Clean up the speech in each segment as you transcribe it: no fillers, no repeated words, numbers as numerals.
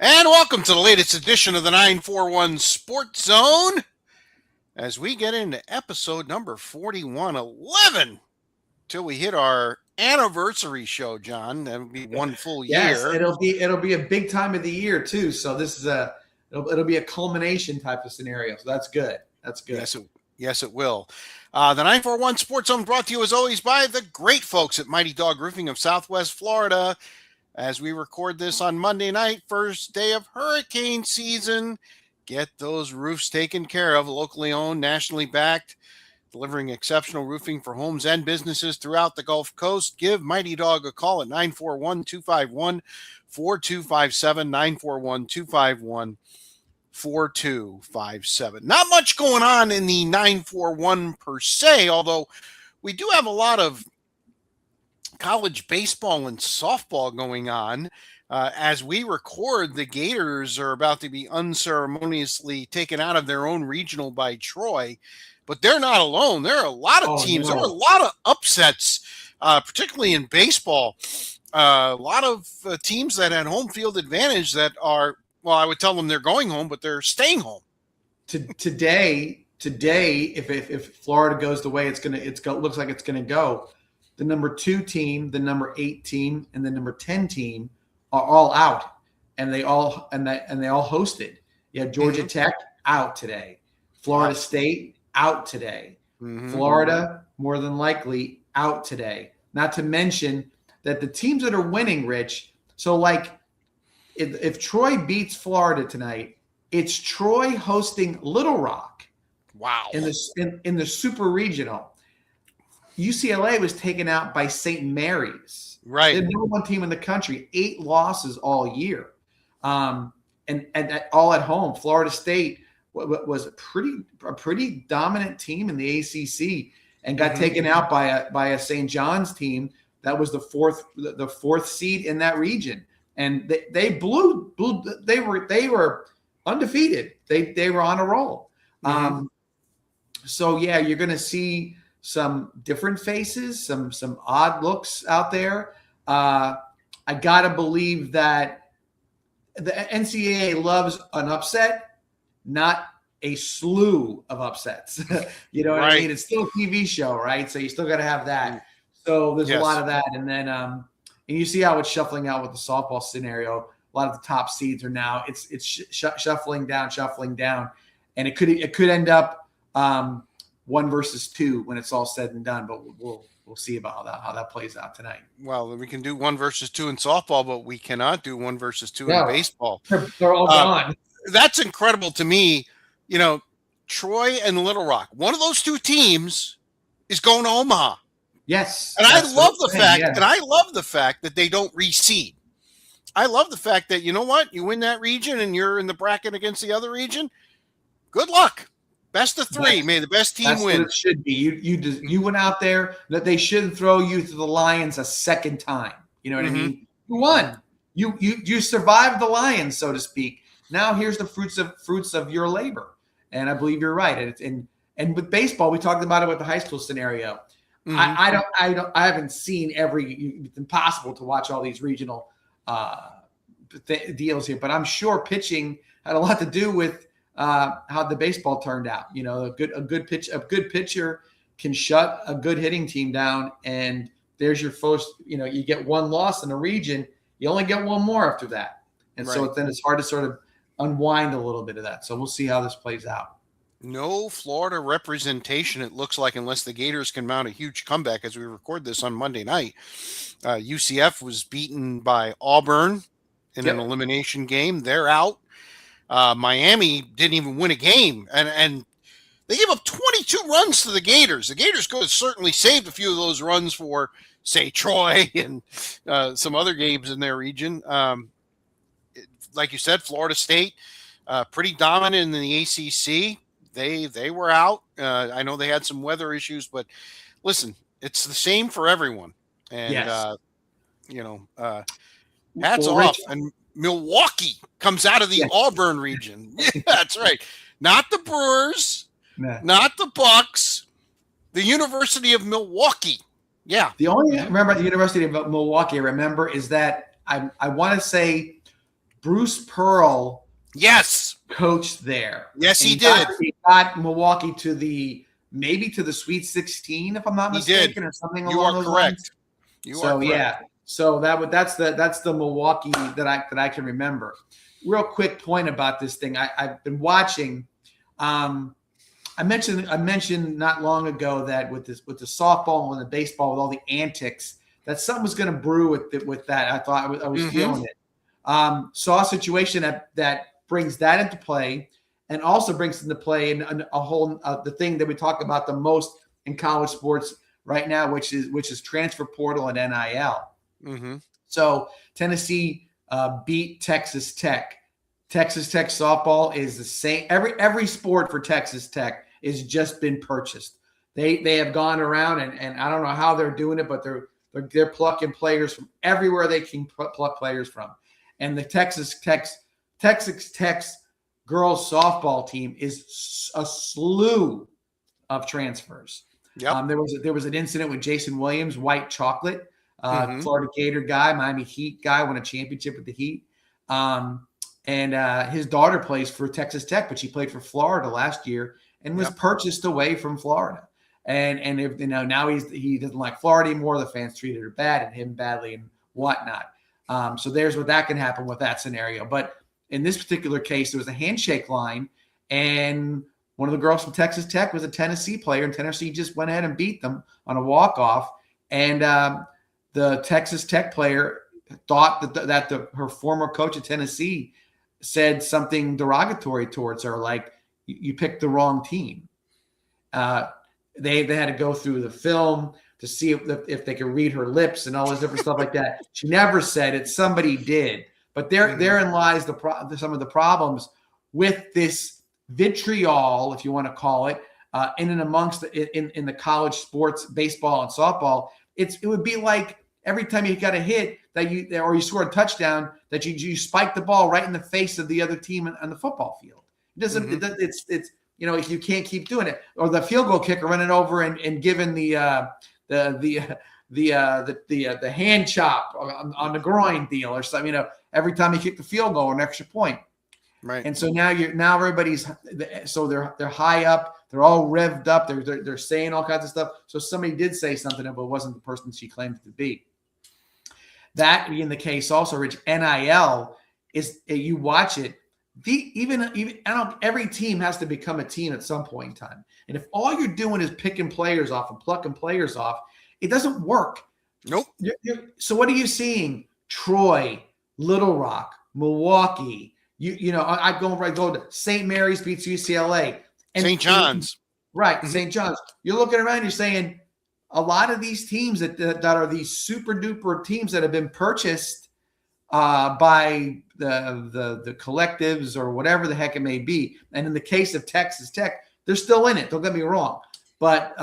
And welcome to the latest edition of the 941 Sports Zone as we get into episode number 4111 till we hit our anniversary show, John. That would be one full Yes, year. it'll be a big time of the year too. So this is it'll be a culmination type of scenario. So that's good. That's good. Yes, it will. The 941 Sports Zone brought to you as always by the great folks at Mighty Dog Roofing of Southwest Florida. As we record this on Monday night, first day of hurricane season, get those roofs taken care of. Locally owned, nationally backed, delivering exceptional roofing for homes and businesses throughout the Gulf Coast. Give Mighty Dog a call at 941-251-4257, 941-251-4257. Not much going on in the 941 per se, although we do have a lot of college baseball and softball going on. As we record, the Gators are about to be unceremoniously taken out of their own regional by Troy, but they're not alone. There are a lot of teams. There are a lot of upsets, particularly in baseball. A lot of teams that had home field advantage that are, well, I would tell them they're going home, but they're staying home. Today, if Florida goes the way looks like it's gonna go, the number 2 team, the number 8 team, and the number 10 team are all out, and they all hosted. Yeah, Georgia Tech out today, Florida State out today, Florida more than likely out today. Not to mention that the teams that are winning, Rich. So like, if Troy beats Florida tonight, it's Troy hosting Little Rock. Wow. In the Super Regional. UCLA was taken out by St. Mary's. Right. The number 1 team in the country, 8 losses all year. And all at home. Florida State was a pretty dominant team in the ACC and got taken out by a St. John's team that was the fourth seed in that region. And they were undefeated. They were on a roll. So yeah, you're going to see some different faces, some odd looks out there. I gotta believe that the NCAA loves an upset, not a slew of upsets. You know what I mean? It's still a TV show, right? So you still got to have that. So there's a lot of that, and then and you see how it's shuffling out with the softball scenario. A lot of the top seeds are now it's shuffling down, and it could end up 1 versus 2 when it's all said and done, but we'll see about how that plays out tonight. Well, we can do 1 versus 2 in softball, but we cannot do 1 versus 2 in baseball. They're all gone. That's incredible to me. You know, Troy and Little Rock, one of those 2 teams is going to Omaha. Yes. And I love the fact that they don't reseed. I love the fact that, you know what, you win that region and you're in the bracket against the other region. Good luck. Best of 3. May the best team win. What it should be. You went out there. That they shouldn't throw you to the Lions a second time. You know what I mean? You won. You survived the Lions, so to speak. Now here's the fruits of your labor. And I believe you're right. And with baseball, we talked about it with the high school scenario. I haven't seen it's impossible to watch all these regional deals here, but I'm sure pitching had a lot to do with how the baseball turned out. You know, a good pitcher can shut a good hitting team down, and there's your first. You know, you get 1 loss in a region, you only get 1 more after that, and so then it's hard to sort of unwind a little bit of that. So we'll see how this plays out. No Florida representation, it looks like, unless the Gators can mount a huge comeback as we record this on Monday night. UCF was beaten by Auburn in an elimination game. They're out. Miami didn't even win a game, and they gave up 22 runs to the Gators. The Gators could have certainly saved a few of those runs for, say, Troy and some other games in their region. Like you said, Florida State, pretty dominant in the ACC. They were out. I know they had some weather issues, but listen, it's the same for everyone. And, hats off. And Milwaukee comes out of the Auburn region. Yeah, that's right. Not the Brewers, not the Bucks, the University of Milwaukee. Yeah. The only remember at the University of Milwaukee, is that I want to say Bruce Pearl Yes. coached there. Yes, And he did. He got Milwaukee to the Sweet 16, if I'm not He mistaken, did. or something You along are those correct. lines. You are correct. Yeah. So that's the Milwaukee that I can remember. Real quick point about this thing. I've been watching. I mentioned not long ago that with the softball and the baseball, with all the antics, that something was going to brew with that. I thought I was feeling it. Saw a situation that brings that into play, and also brings into play a whole the thing that we talk about the most in college sports right now, which is transfer portal and NIL. Mm-hmm. So Tennessee beat Texas Tech. Texas Tech softball is the same. Every sport for Texas Tech is just been purchased. They have gone around and I don't know how they're doing it, but they're plucking players from everywhere they can pluck players from. And the Texas Tech's girls softball team is a slew of transfers. Yep. There was an incident with Jason Williams, white chocolate, Mm-hmm. Florida Gator guy, Miami Heat guy, won a championship with the Heat. And his daughter plays for Texas Tech, but she played for Florida last year and was purchased away from Florida. And if, now he doesn't like Florida anymore. The fans treated her bad and him badly and whatnot. So there's what that can happen with that scenario. But in this particular case, there was a handshake line, and one of the girls from Texas Tech was a Tennessee player, and Tennessee just went ahead and beat them on a walk-off. And the Texas Tech player thought that her former coach at Tennessee said something derogatory towards her, like, you picked the wrong team. They had to go through the film to see if they could read her lips and all this different stuff like that. She never said it. Somebody did. But therein lies some of the problems with this vitriol, if you want to call it, in and amongst in the college sports, baseball and softball. It would be like every time you got a hit or you scored a touchdown, that you spike the ball right in the face of the other team on the football field. It doesn't. It's you can't keep doing it. Or the field goal kicker running over and giving the hand chop on the groin deal or something. Every time you kick the field goal, an extra point. Right. And so now everybody's they're high up. They're all revved up. They're saying all kinds of stuff. So somebody did say something, but it wasn't the person she claimed to be. That being the case, also, Rich, NIL is, you watch it. Every team has to become a team at some point in time. And if all you're doing is picking players off and plucking players off, it doesn't work. Nope. So what are you seeing? Troy, Little Rock, Milwaukee. I go to St. Mary's beats UCLA. And St. John's. Right, mm-hmm. St. John's. You're looking around, you're saying a lot of these teams that are these super duper teams that have been purchased by the collectives or whatever the heck it may be. And in the case of Texas Tech, they're still in it. Don't get me wrong, but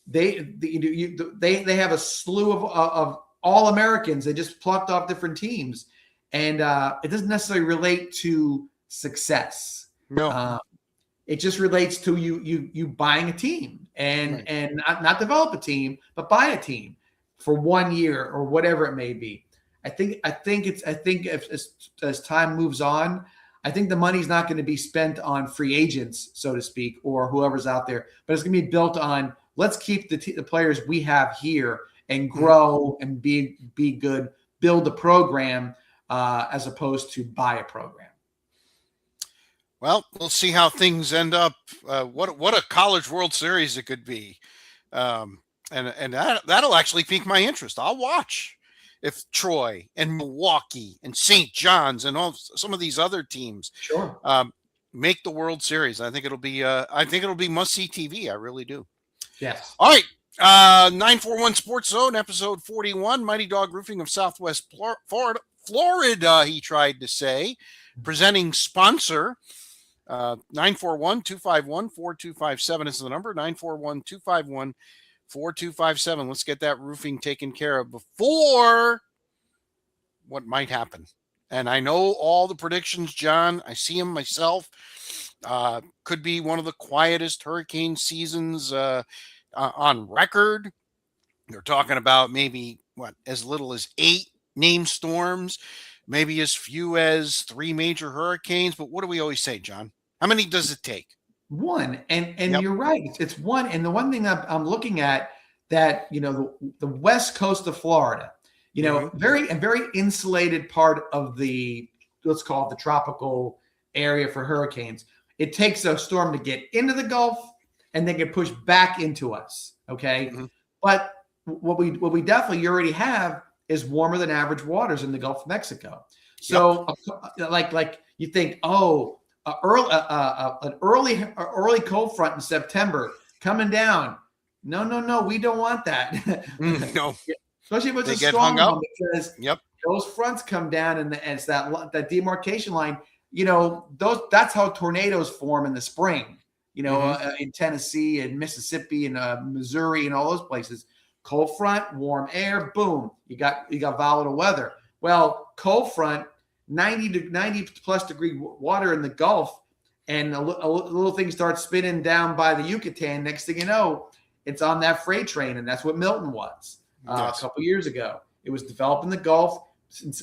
they have a slew of all Americans. They just plucked off different teams, and it doesn't necessarily relate to success. No. It just relates to you buying a team and not develop a team, but buy a team for 1 year or whatever it may be. I think as time moves on, I think the money's not going to be spent on free agents, so to speak, or whoever's out there, but it's going to be built on, let's keep the players we have here and grow and be good, build a program as opposed to buy a program. Well, we'll see how things end up. What a college World Series it could be, and that'll actually pique my interest. I'll watch if Troy and Milwaukee and St. John's and some of these other teams make the World Series. I think it'll be must see TV. I really do. Yes. All right. 941 Sports Zone, episode 41. Mighty Dog Roofing of Southwest Florida. He tried to say, presenting sponsor. 941-251-4257 is the number. 941-251-4257. Let's get that roofing taken care of before what might happen. And I know all the predictions, John. I see them myself. Could be one of the quietest hurricane seasons on record. They're talking about maybe as little as 8 named storms. maybe as few as 3 major hurricanes. But what do we always say, John? How many does it take? One, and Yep. you're right. It's one. And the one thing I'm looking at that the west coast of Florida, very insulated part of the, let's call it, the tropical area for hurricanes. It takes a storm to get into the Gulf and then get pushed back into us. Okay, but what we definitely already have is warmer than average waters in the Gulf of Mexico. So like you think, an early cold front in September coming down. No, we don't want that. No, especially if it's they a get strong hung up. one, because those fronts come down and it's that demarcation line. That's how tornadoes form in the spring. In Tennessee and Mississippi and Missouri and all those places. Cold front, warm air, boom. You got volatile weather. Well, cold front, 90 plus degree water in the Gulf, and a little thing starts spinning down by the Yucatan. Next thing you know, it's on that freight train, and that's what Milton was a couple years ago. It was developed in the Gulf.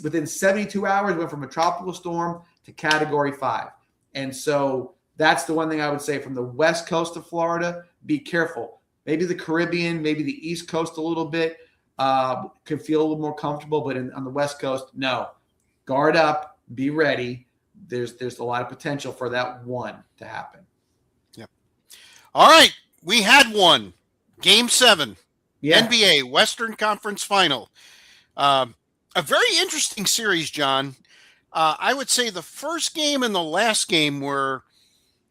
Within 72 hours, went from a tropical storm to Category 5. And so that's the one thing I would say from the west coast of Florida. Be careful. Maybe the Caribbean, maybe the East Coast a little bit could feel a little more comfortable, but on the West Coast, no. Guard up, be ready. There's a lot of potential for that one to happen. Yep. All right, we had one. Game 7, NBA Western Conference Final. A very interesting series, John. I would say the first game and the last game were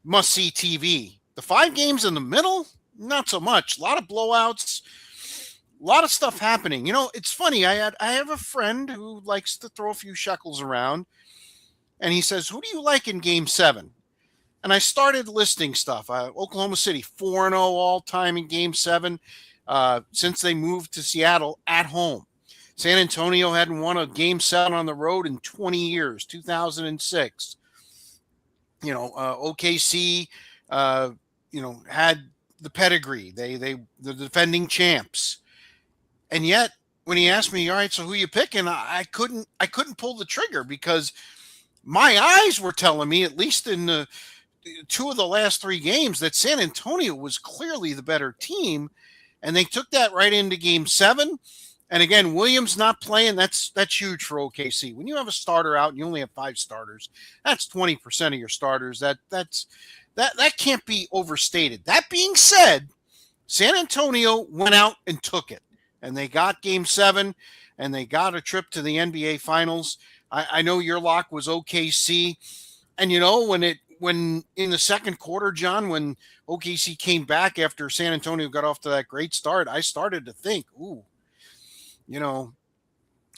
must-see TV. The 5 games in the middle, not so much. A lot of blowouts, a lot of stuff happening. It's funny. I have a friend who likes to throw a few shekels around, and he says, "Who do you like in Game 7?" And I started listing stuff. Oklahoma City 4-0 all time in Game 7 since they moved to Seattle at home. San Antonio hadn't won a Game 7 on the road in 20 years, 2006. OKC, had the pedigree. The defending champs. And yet, when he asked me, "All right, so who you picking?" I couldn't pull the trigger, because my eyes were telling me, at least in the 2 of the last 3 games, that San Antonio was clearly the better team, and they took that right into Game 7. And again, Williams not playing, that's huge for OKC. When you have a starter out and you only have 5 starters, that's 20% of your starters. That can't be overstated. That being said, San Antonio went out and took it, and they got Game 7, and they got a trip to the NBA Finals. I know your lock was OKC, and when in the second quarter, John, when OKC came back after San Antonio got off to that great start, I started to think,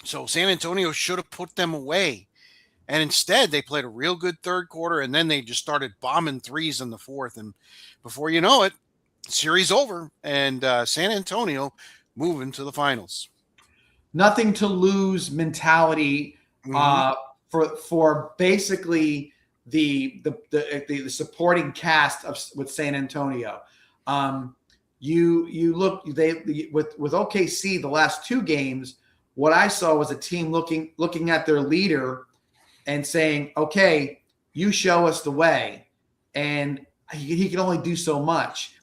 so San Antonio should have put them away. And instead, they played a real good third quarter, and then they just started bombing threes in the fourth. And before you know it, series over, and San Antonio moving to the finals. Nothing to lose mentality for basically the supporting cast with San Antonio. You look with OKC the last 2 games. What I saw was a team looking at their leader and saying, "Okay, you show us the way," and he can only do so much.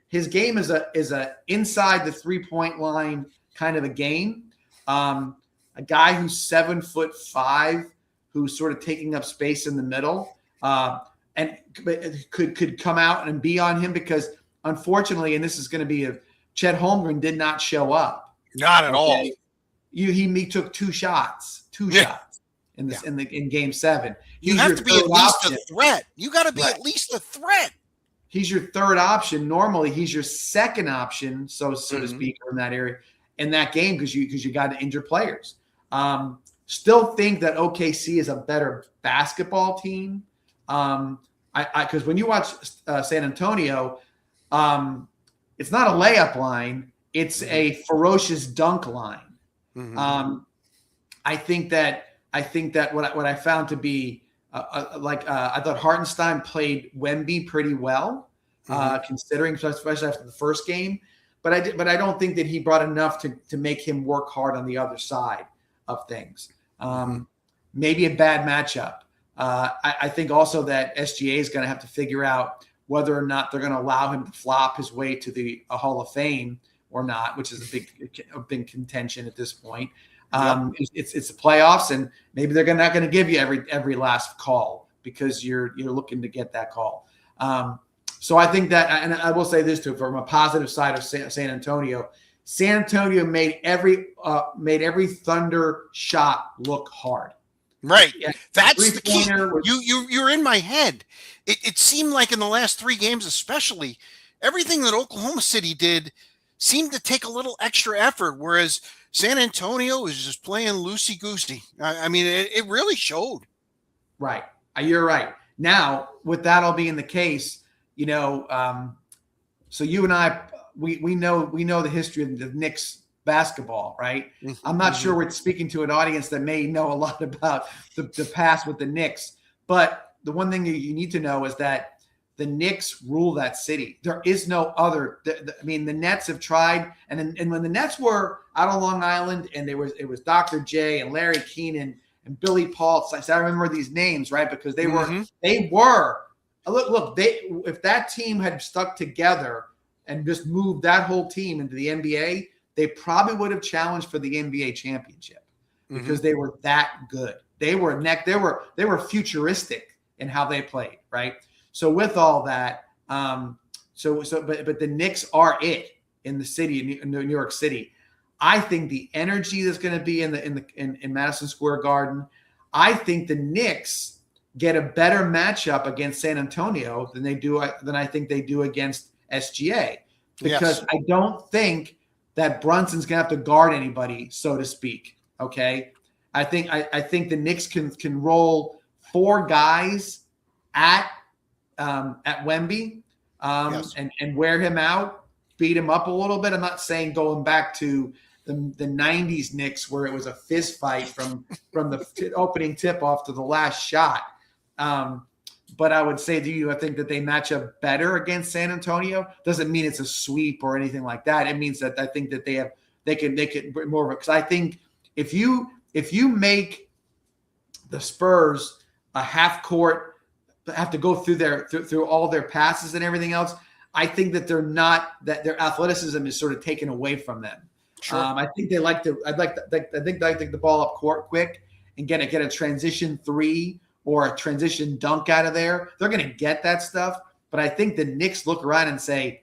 His game is a inside the 3-point line kind of a game. A guy who's 7'5", who's sort of taking up space in the middle, and could come out and be on him, because unfortunately, and this is going to be Chet Holmgren did not show up. Not at all. He took 2 shots in Game 7. You have to be at least a threat. You got to be at least a threat. He's your third option. Normally, he's your second option, so to speak, in that area, in that game, because you got to injure players. Still think that OKC is a better basketball team. Because when you watch San Antonio, it's not a layup line; it's a ferocious dunk line. I think that what I found to be I thought Hartenstein played Wemby pretty well, considering, especially after the first game. But I don't think that he brought enough to make him work hard on the other side of things. Maybe a bad matchup. I think also that SGA is going to have to figure out whether or not they're going to allow him to flop his way to the Hall of Fame or not, which is a big contention at this point. It's the playoffs, and maybe they're not going to give you every last call because you're looking to get that call. So I think that, and I will say this too, from a positive side of San Antonio. San Antonio made every Thunder shot look hard. Right. Yeah. That's the key. You're in my head. It seemed like in the last 3 games, especially, everything that Oklahoma City did seemed to take a little extra effort, whereas San Antonio is just playing loosey-goosey. I mean, it really showed. Right. You're right. Now, with that all being the case, so you and I, we know the history of the Knicks basketball, right? I'm not sure we're speaking to an audience that may know a lot about the past with the Knicks, but the one thing you need to know is that the Knicks rule that city. There is no other. I mean, the Nets have tried, and when the Nets were out on Long Island, and it was Dr. J and Larry Keenan and Billy Paul. I remember these names, right? Because they were look. If that team had stuck together and just moved that whole team into the NBA, they probably would have challenged for the NBA championship because they were that good. They were futuristic in how they played, right? So with all that, but the Knicks are it in the city, in New York City. I think the energy that's going to be in Madison Square Garden. I think the Knicks get a better matchup against San Antonio than I think they do against SGA, because I don't think that Brunson's going to have to guard anybody, so to speak. Okay, I think the Knicks can roll 4 guys at Wemby and wear him out, beat him up a little bit. I'm not saying going back to the 90s Knicks where it was a fist fight from the opening tip off to the last shot. But I would say to you, I think that they match up better against San Antonio. Doesn't mean it's a sweep or anything like that. It means that I think that they can more of it. Because I think if you make the Spurs a half court, have to go through all their passes and everything else, I think that their athleticism is sort of taken away from them. Sure. I think they like to. I think they take the ball up court quick and get a transition 3 or a transition dunk out of there. They're going to get that stuff. But I think the Knicks look around and say,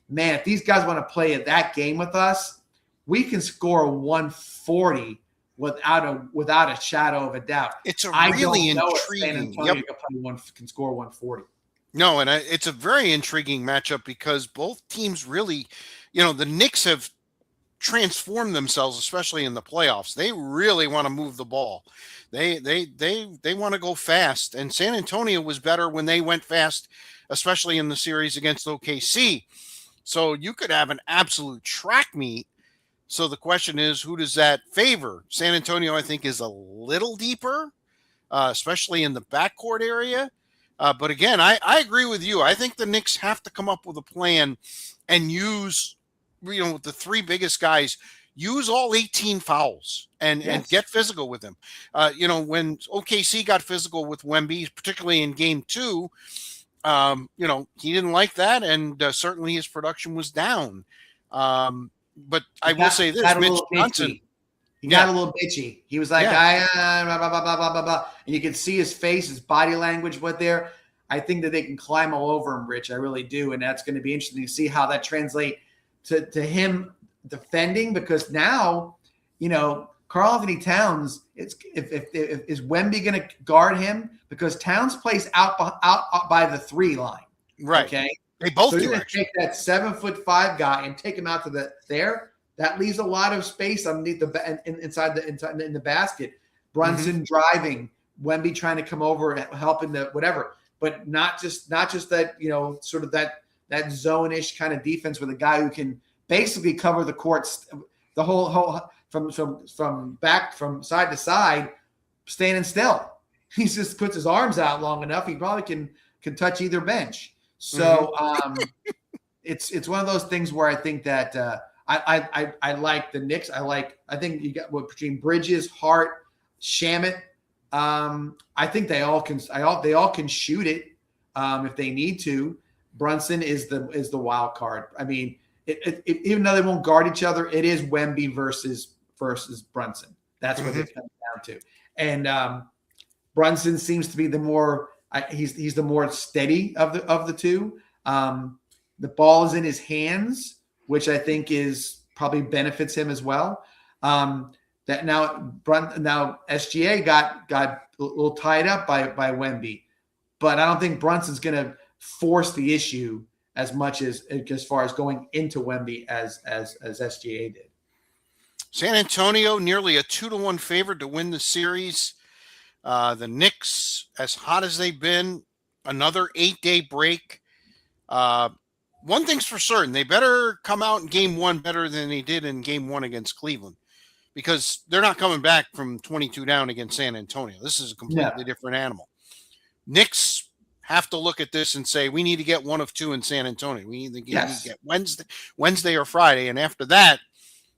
man, if these guys want to play that game with us, we can score 140 without a shadow of a doubt. It's really intriguing. Can score 140. No, and it's a very intriguing matchup because both teams really, the Knicks have transformed themselves, especially in the playoffs. They really want to move the ball. They want to go fast, and San Antonio was better when they went fast, especially in the series against OKC. So you could have an absolute track meet. So the question is, who does that favor? San Antonio, I think, is a little deeper, especially in the backcourt area. But again, I agree with you. I think the Knicks have to come up with a plan and use, the 3 biggest guys, use all 18 fouls and get physical with them. When OKC got physical with Wemby, particularly in game 2, he didn't like that, and certainly his production was down. But I will say this, Mitch Johnson. He got a little bitchy. He was like, blah, blah, blah, blah, blah, blah. And you can see his face, his body language, what there. I think that they can climb all over him, Rich. I really do. And that's going to be interesting to see how that translates to him defending, because now, Karl-Anthony Towns, is Wemby going to guard him? Because Towns plays out by the 3 line. Right. Okay. They both do. You're going to take that 7'5" guy and take him out to there. That leaves a lot of space underneath inside the basket. Brunson driving, Wemby trying to come over and helping the whatever, but not just that, sort of that zone-ish kind of defense with a guy who can basically cover the courts, the whole from side to side, standing still. He just puts his arms out long enough. He probably can touch either bench. So it's one of those things where I think that I like the Knicks. I think you got between Bridges, Hart, Shamit. I think they all can shoot it if they need to. Brunson is the wild card. I mean, even though they won't guard each other, it is Wemby versus Brunson. That's what it comes down to. And Brunson seems to be the more he's the more steady of the two. The ball is in his hands, which I think is probably benefits him as well. That now SGA got a little tied up by Wemby, but I don't think Brunson's going to force the issue as much as far as going into Wemby as SGA did. San Antonio nearly a 2-1 favorite to win the series. The Knicks, as hot as they've been, another 8-day break. One thing's for certain, they better come out in game one better than they did in game one against Cleveland, because they're not coming back from 22 down against San Antonio. This is a completely different animal. Knicks have to look at this and say, we need to get one of two in San Antonio. We need to get Wednesday or Friday. And after that,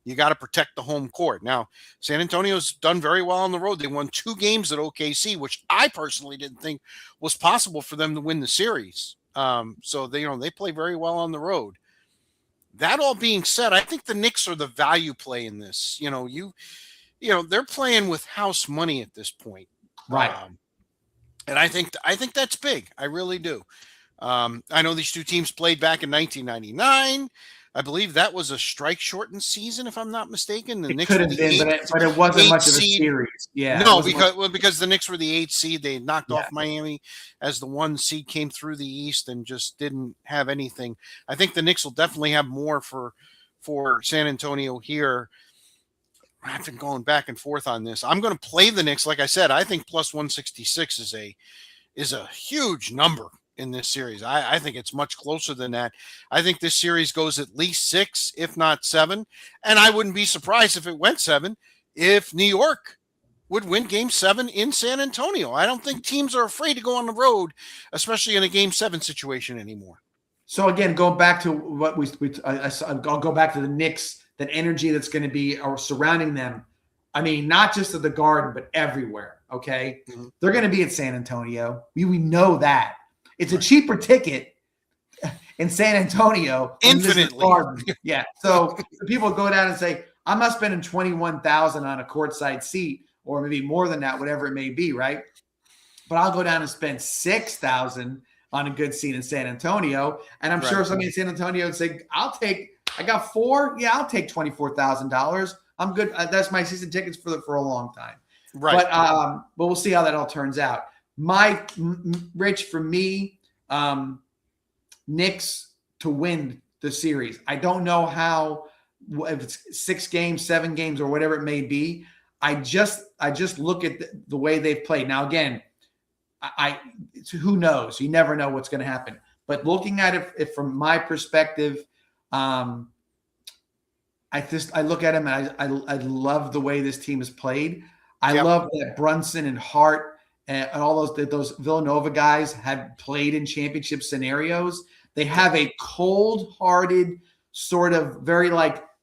you got to protect the home court. Now, San Antonio's done very well on the road. They won 2 games at OKC, which I personally didn't think was possible for them to win the series. So they play very well on the road. That all being said, I think the Knicks are the value play in this. They're playing with house money at this point. Right. And I think that's big. I really do. I know these two teams played back in 1999. I believe that was a strike-shortened season, if I'm not mistaken. The Knicks could have been, but it wasn't much of a series. Yeah. No, because the Knicks were the 8th seed. They knocked off Miami as the 1 seed, came through the East and just didn't have anything. I think the Knicks will definitely have more for San Antonio here. I've been going back and forth on this. I'm going to play the Knicks. Like I said, I think plus 166 is a huge number in this series. I think it's much closer than that. I think this series goes at least 6, if not 7. And I wouldn't be surprised if it went 7 if New York would win game 7 in San Antonio. I don't think teams are afraid to go on the road, especially in a game 7 situation anymore. So again, going back to what I'll go back to the Knicks, that energy that's going to be surrounding them. I mean, not just at the Garden, but everywhere. Okay. Mm-hmm. They're going to be in San Antonio. We know that. It's a cheaper ticket in San Antonio. Infinitely. Yeah. So people go down and say, I'm not spending $21,000 on a courtside seat, or maybe more than that, whatever it may be, right? But I'll go down and spend $6,000 on a good seat in San Antonio. And I'm sure somebody in San Antonio would say, I got 4. Yeah, I'll take $24,000. I'm good. That's my season tickets for a long time. Right. But we'll see how that all turns out. Rich, for me, Knicks to win the series. I don't know how, if it's 6 games, 7 games, or whatever it may be. I just look at the way they've played. Now, again, who knows? You never know what's going to happen. But looking at it from my perspective, I look at him and I love the way this team has played. I love that Brunson and Hart and all those Villanova guys have played in championship scenarios. They have a cold-hearted sort of very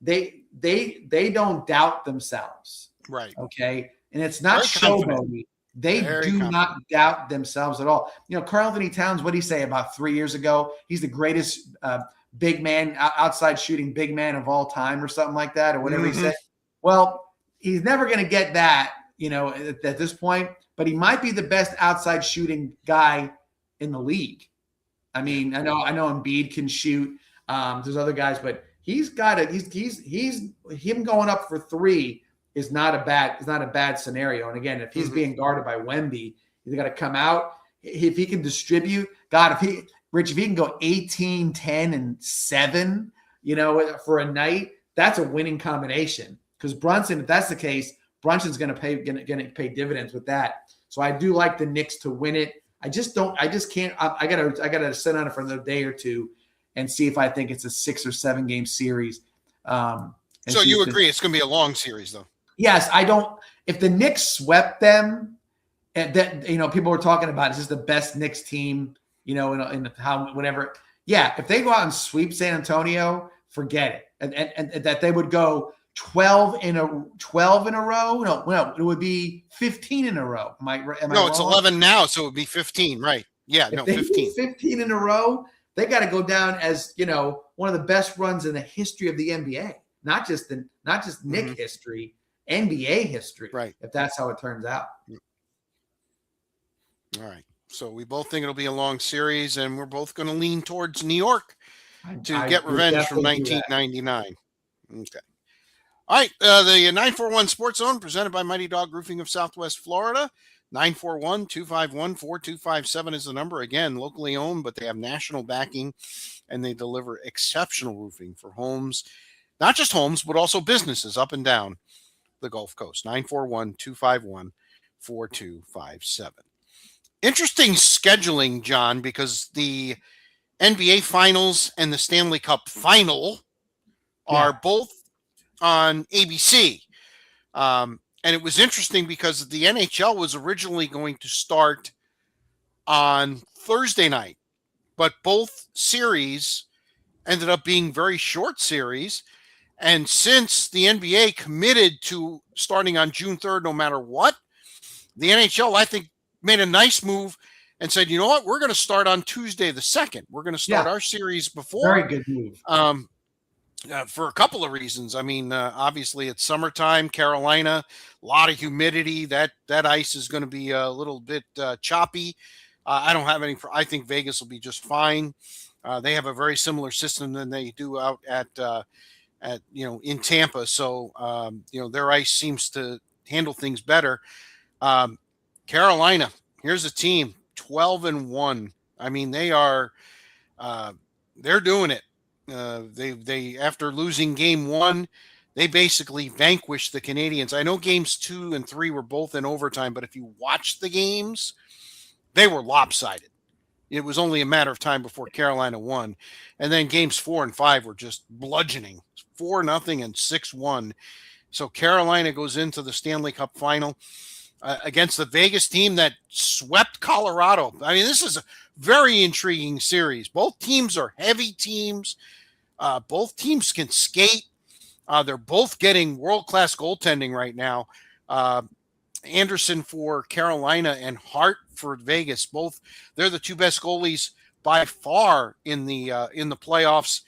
they don't doubt themselves. Right. Okay. And it's not showboaty. They do not doubt themselves at all. Karl Anthony Towns, what did he say about 3 years ago? He's the greatest big man, outside shooting big man of all time, or something like that, or whatever he said. Well, he's never going to get that, at this point, but he might be the best outside shooting guy in the league. I mean, I know Embiid can shoot. There's other guys, but he's got it. He's him going up for 3 is not a bad scenario. And again, if he's being guarded by Wemby, he's got to come out. If he can distribute, if he can go 18, 10, and 7, for a night, that's a winning combination. Because Brunson, if that's the case, Brunson's going to pay dividends with that. So I do like the Knicks to win it. I gotta sit on it for another day or two and see if I think it's a 6 or 7 game series. So you agree it's going to be a long series, though? Yes, I don't. If the Knicks swept them, and that people were talking about, is this the best Knicks team? In how whatever. Yeah, if they go out and sweep San Antonio, forget it, and that they would go 12 in a row. No, it would be 15 in a row. Am I No, it's wrong? 11 now, so it would be 15, right? Yeah, If no, they 15. do 15 in a row, they got to go down as, one of the best runs in the history of the NBA. Not just Knick history, NBA history. Right. If that's how it turns out. All right. So we both think it'll be a long series, and we're both going to lean towards New York to get would revenge from definitely do that. 1999. Okay. All right. The 941 Sports Zone presented by Mighty Dog Roofing of Southwest Florida. 941-251-4257 is the number. Again, locally owned, but they have national backing, and they deliver exceptional roofing for homes, not just homes, but also businesses up and down the Gulf Coast. 941-251-4257. Interesting scheduling, John, because the NBA Finals and the Stanley Cup Final are both on ABC. And it was interesting because the NHL was originally going to start on Thursday night, but both series ended up being very short series. And since the NBA committed to starting on June 3rd, no matter what, the NHL, I think, made a nice move and said, you know what, we're going to start on Tuesday the 2nd. We're going to start our series before. Very good move. For a couple of reasons. I mean, obviously it's summertime, Carolina, a lot of humidity. That ice is going to be a little bit choppy. I don't have any. I think Vegas will be just fine. They have a very similar system than they do out at in Tampa. So their ice seems to handle things better. Carolina, here's a team 12-1. I mean, they are they're doing it. They after losing game 1, they basically vanquished the Canadians. I know games 2 and 3 were both in overtime, but if you watch the games, they were lopsided. It was only a matter of time before Carolina won. And then games 4 and 5 were just bludgeoning, 4-0 and 6-1. So Carolina goes into the Stanley Cup final against the Vegas team that swept Colorado. I mean, this is a very intriguing series. Both teams are heavy teams. Both teams can skate. They're both getting world-class goaltending right now. Anderson for Carolina and Hart for Vegas. Both, they're the two best goalies by far in the playoffs.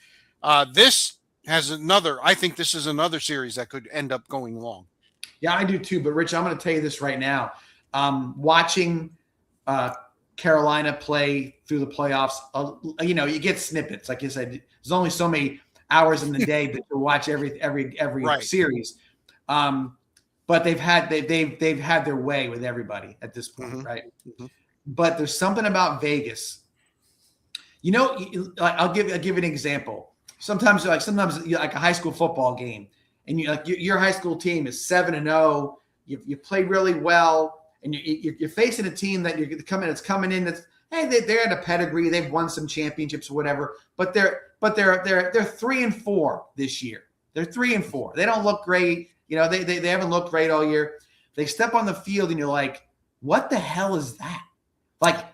This has another. I think this is another series that could end up going long. Yeah, I do too. But Rich, I'm going to tell you this right now. Watching Carolina play through the playoffs, you get snippets. Like you said, there's only so many hours in the day to watch every right. series. But they've had their way with everybody at this point, right? Mm-hmm. But there's something about Vegas. I'll give an example. Sometimes like a high school football game, and your high school team is 7-0. You play really well, and you're facing a team that it's coming in. That's they're at a pedigree. They've won some championships or whatever, but they're 3-4 this year. They're 3-4. They don't look great. They haven't looked great all year. They step on the field and you're like, what the hell is that? Like,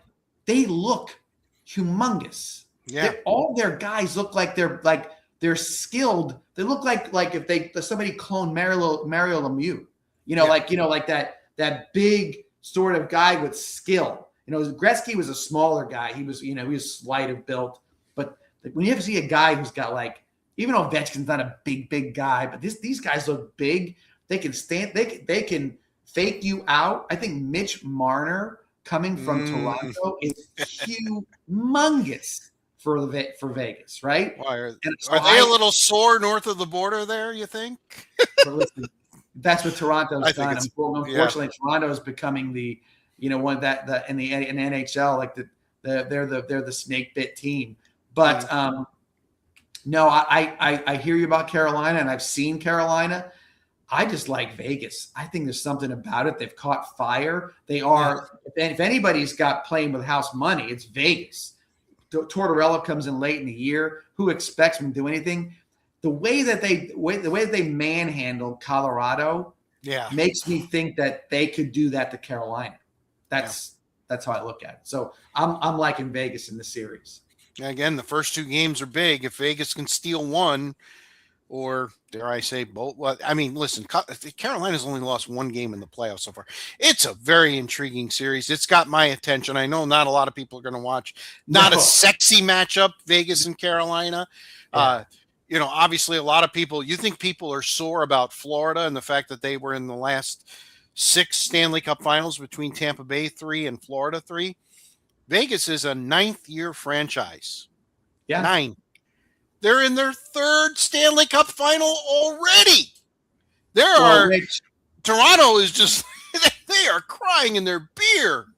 they look humongous. Yeah. All their guys look like they're skilled. They look like if somebody cloned Mario Lemieux. Like that big sort of guy with skill. Gretzky was a smaller guy. He was slight of built. But when you ever see a guy who's got even though Ovechkin's not a big guy, but these guys look big. They can stand. They can fake you out. I think Mitch Marner coming from Toronto is humongous for Vegas, right? Why are they a little sore north of the border there, you think? Listen, that's what Toronto's done. Unfortunately, Toronto is becoming the one that in NHL, like they're the snake bit team. But no, I hear you about Carolina, and I've seen Carolina. I just like Vegas. I think there's something about it. They've caught fire. They are. If anybody's got playing with house money, it's Vegas. Tortorella comes in late in the year. Who expects him to do anything? The way that they manhandled Colorado, makes me think that they could do that to Carolina. That's how I look at it. So I'm liking Vegas in the series. Again, the first two games are big. If Vegas can steal one, or dare I say both. Well, I mean, listen, Carolina's only lost one game in the playoffs so far. It's a very intriguing series. It's got my attention. I know not a lot of people are going to watch. Not a No. sexy matchup, Vegas and Carolina. Yeah. Obviously, a lot of people. You think people are sore about Florida and the fact that they were in the last 6 Stanley Cup Finals between Tampa Bay 3 and Florida 3. Vegas is a 9th-year franchise. Yeah. 9. They're in their 3rd Stanley Cup final already. Toronto is just, they are crying in their beer.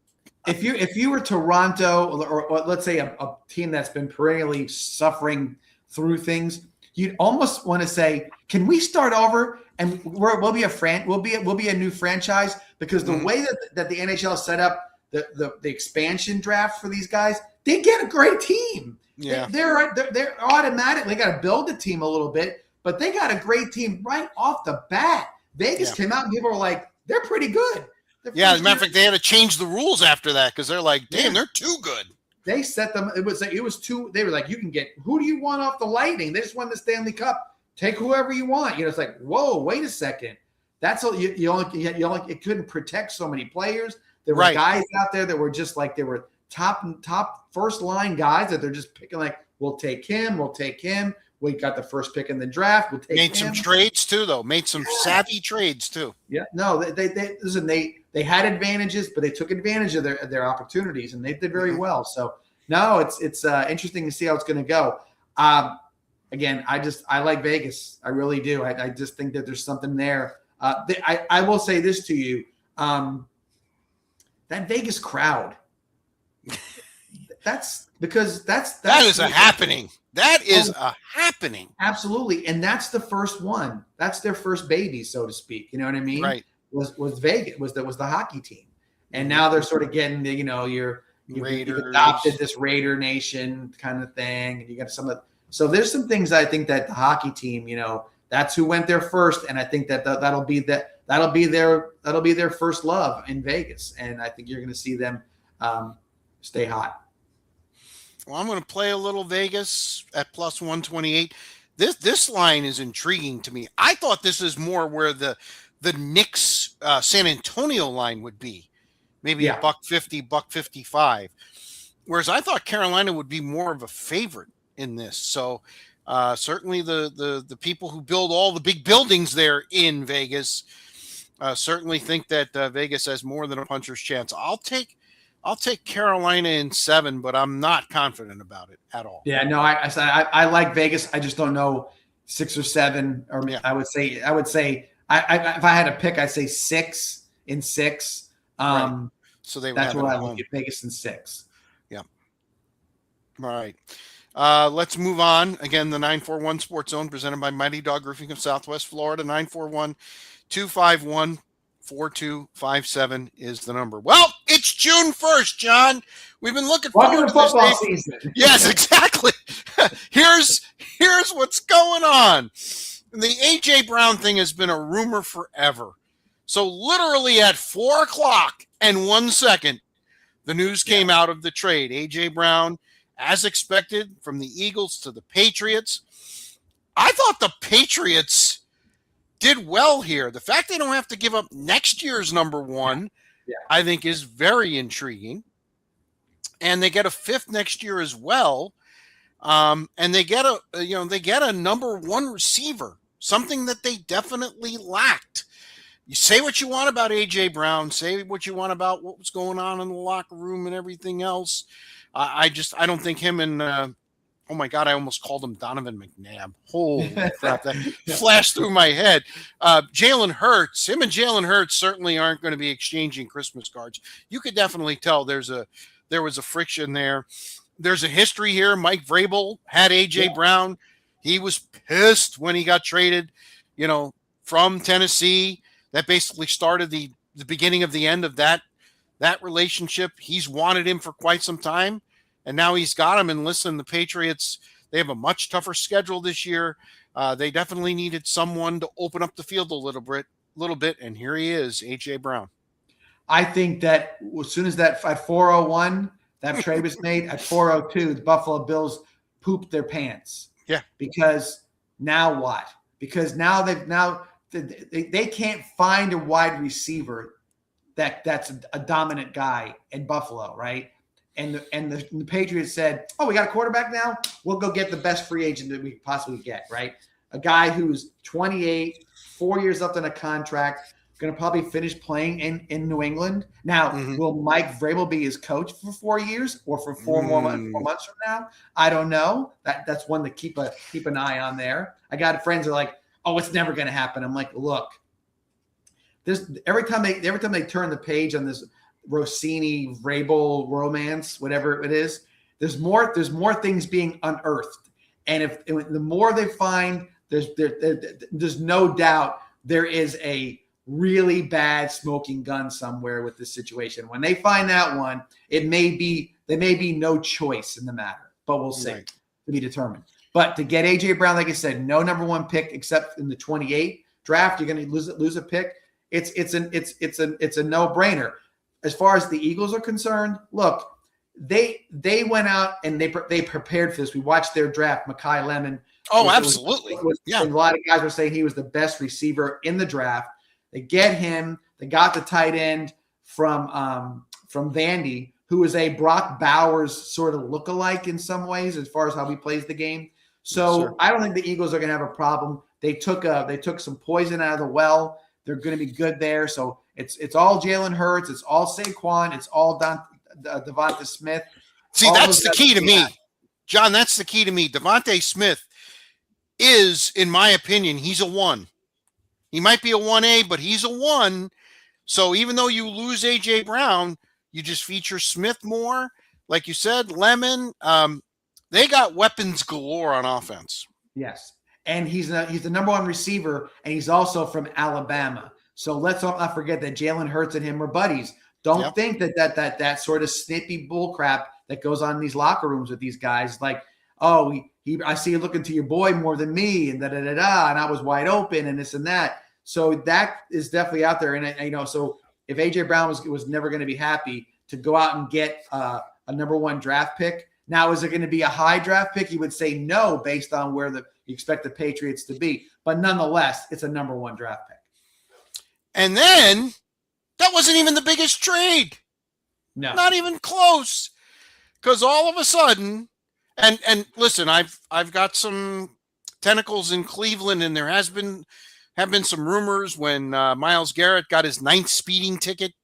If you were Toronto or let's say a team that's been perennially suffering through things, you'd almost want to say, can we start over and we'll be a new franchise, because the way that the NHL set up the expansion draft for these guys, they get a great team. Yeah. They're automatically got to build the team a little bit, but they got a great team right off the bat. Vegas came out and people were like, they're pretty good. As a matter of fact, they had to change the rules after that because they're like, damn, they're too good. They set them. It was too. They were like, you can get, who do you want off the Lightning? They just won the Stanley Cup. Take whoever you want. It's like, whoa, wait a second. That's all you only it couldn't protect so many players. There were guys out there that were just like, they were top first line guys that they're just picking, like, we'll take him. We got the first pick in the draft. We'll take him. Made some trades too, though. Made some savvy trades too. Yeah. No, they had advantages, but they took advantage of their opportunities, and they did very well. So no, it's interesting to see how it's going to go. Again, I like Vegas. I really do. I just think that there's something there. I will say this to you. That Vegas crowd. That is a happening. That is a happening. Absolutely. And that's the first one. That's their first baby, so to speak. You know what I mean? Right. Was Vegas, was the hockey team. And now they're sort of getting you've adopted this Raider Nation kind of thing. And you got so there's some things I think that the hockey team, that's who went there first. And I think that'll be their first love in Vegas. And I think you're going to see them stay hot. Well, I'm going to play a little Vegas at plus 128. This line is intriguing to me. I thought this is more where the Knicks San Antonio line would be, maybe $1.50, $1.55. Whereas I thought Carolina would be more of a favorite in this. So certainly the people who build all the big buildings there in Vegas certainly think that Vegas has more than a puncher's chance. I'll take Carolina in 7, but I'm not confident about it at all. Yeah, no, I like Vegas. I just don't know 6 or 7, or I would say if I had to pick, I'd say 6 in 6. Right. So that's what I would get, Vegas in 6. Yeah. All right. Let's move on. Again, the 941 Sports Zone presented by Mighty Dog Roofing of Southwest Florida. 941-251-4257 is the number. Well, it's June 1st, John. We've been looking forward to football season. Yes, exactly. Here's what's going on. The A.J. Brown thing has been a rumor forever. So literally at 4:01, the news came out of the trade. A.J. Brown, as expected, from the Eagles to the Patriots. I thought the Patriots did well here. The fact they don't have to give up next year's number 1, I think, is very intriguing. And they get a 5th next year as well. And they get a number 1 receiver, something that they definitely lacked. You say what you want about A.J. Brown, say what you want about what was going on in the locker room and everything else. I don't think him and oh my God, I almost called him Donovan McNabb. Holy crap, that flashed through my head. Jalen Hurts, him and Jalen Hurts certainly aren't going to be exchanging Christmas cards. You could definitely tell there was a friction there. There's a history here. Mike Vrabel had A.J. Brown. He was pissed when he got traded, from Tennessee. That basically started the beginning of the end of that relationship. He's wanted him for quite some time, and now he's got him. And listen, the Patriots, they have a much tougher schedule this year. They definitely needed someone to open up the field a little bit, and here he is, A.J. Brown. I think that as soon as that at 4:01 that trade was made, at 4:02 the Buffalo Bills pooped their pants. Yeah, because Now what? Because now they can't find a wide receiver that's a dominant guy in Buffalo, right? And the Patriots said, "Oh, we got a quarterback now. We'll go get the best free agent that we could possibly get, right? A guy who's 28, 4 years left on a contract, going to probably finish playing in New England. Now, will Mike Vrabel be his coach for 4 years or for 4 months from now? I don't know. That's one to keep an eye on there. I got friends that are like, "Oh, it's never going to happen." I'm like, look, this every time they turn the page on this Rossini Vrabel romance, whatever it is, there's more things being unearthed, and the more they find, there's no doubt there is a really bad smoking gun somewhere with this situation. When they find that one, there may be no choice in the matter, but we'll see. Right. To be determined. But to get AJ Brown, like I said, no number one pick except in the 28 draft. You're going to lose a pick. It's a no-brainer. As far as the Eagles are concerned, look, they went out and they prepared for this. We watched their draft, Mekhi Lemon. Oh, absolutely. A lot of guys were saying he was the best receiver in the draft. They get him. They got the tight end from Vandy, who is a Brock Bowers sort of lookalike in some ways as far as how he plays the game. So Yes, I don't think the Eagles are going to have a problem. They took some poison out of the well. They're going to be good there. So it's all Jalen Hurts. It's all Saquon. It's all Devonta Smith. See, that's the key to me. John, that's the key to me. Devonta Smith is, in my opinion, he's a 1. He might be a 1A, but he's a 1. So even though you lose A.J. Brown, you just feature Smith more. Like you said, Lemon, they got weapons galore on offense. Yes. And he's the number one receiver, and he's also from Alabama. So let's not forget that Jalen Hurts and him are buddies. Don't think that sort of snippy bull crap that goes on in these locker rooms with these guys. Like, oh, I see you looking to your boy more than me, and and I was wide open, and this and that. So that is definitely out there. And so if AJ Brown was never going to be happy to go out and get a number one draft pick, now is it going to be a high draft pick? You would say no, based on where you expect the Patriots to be. But nonetheless, it's a number one draft pick. And then that wasn't even the biggest trade. No, not even close. Because all of a sudden, and listen, I've got some tentacles in Cleveland, and there have been some rumors when Myles Garrett got his 9th speeding ticket,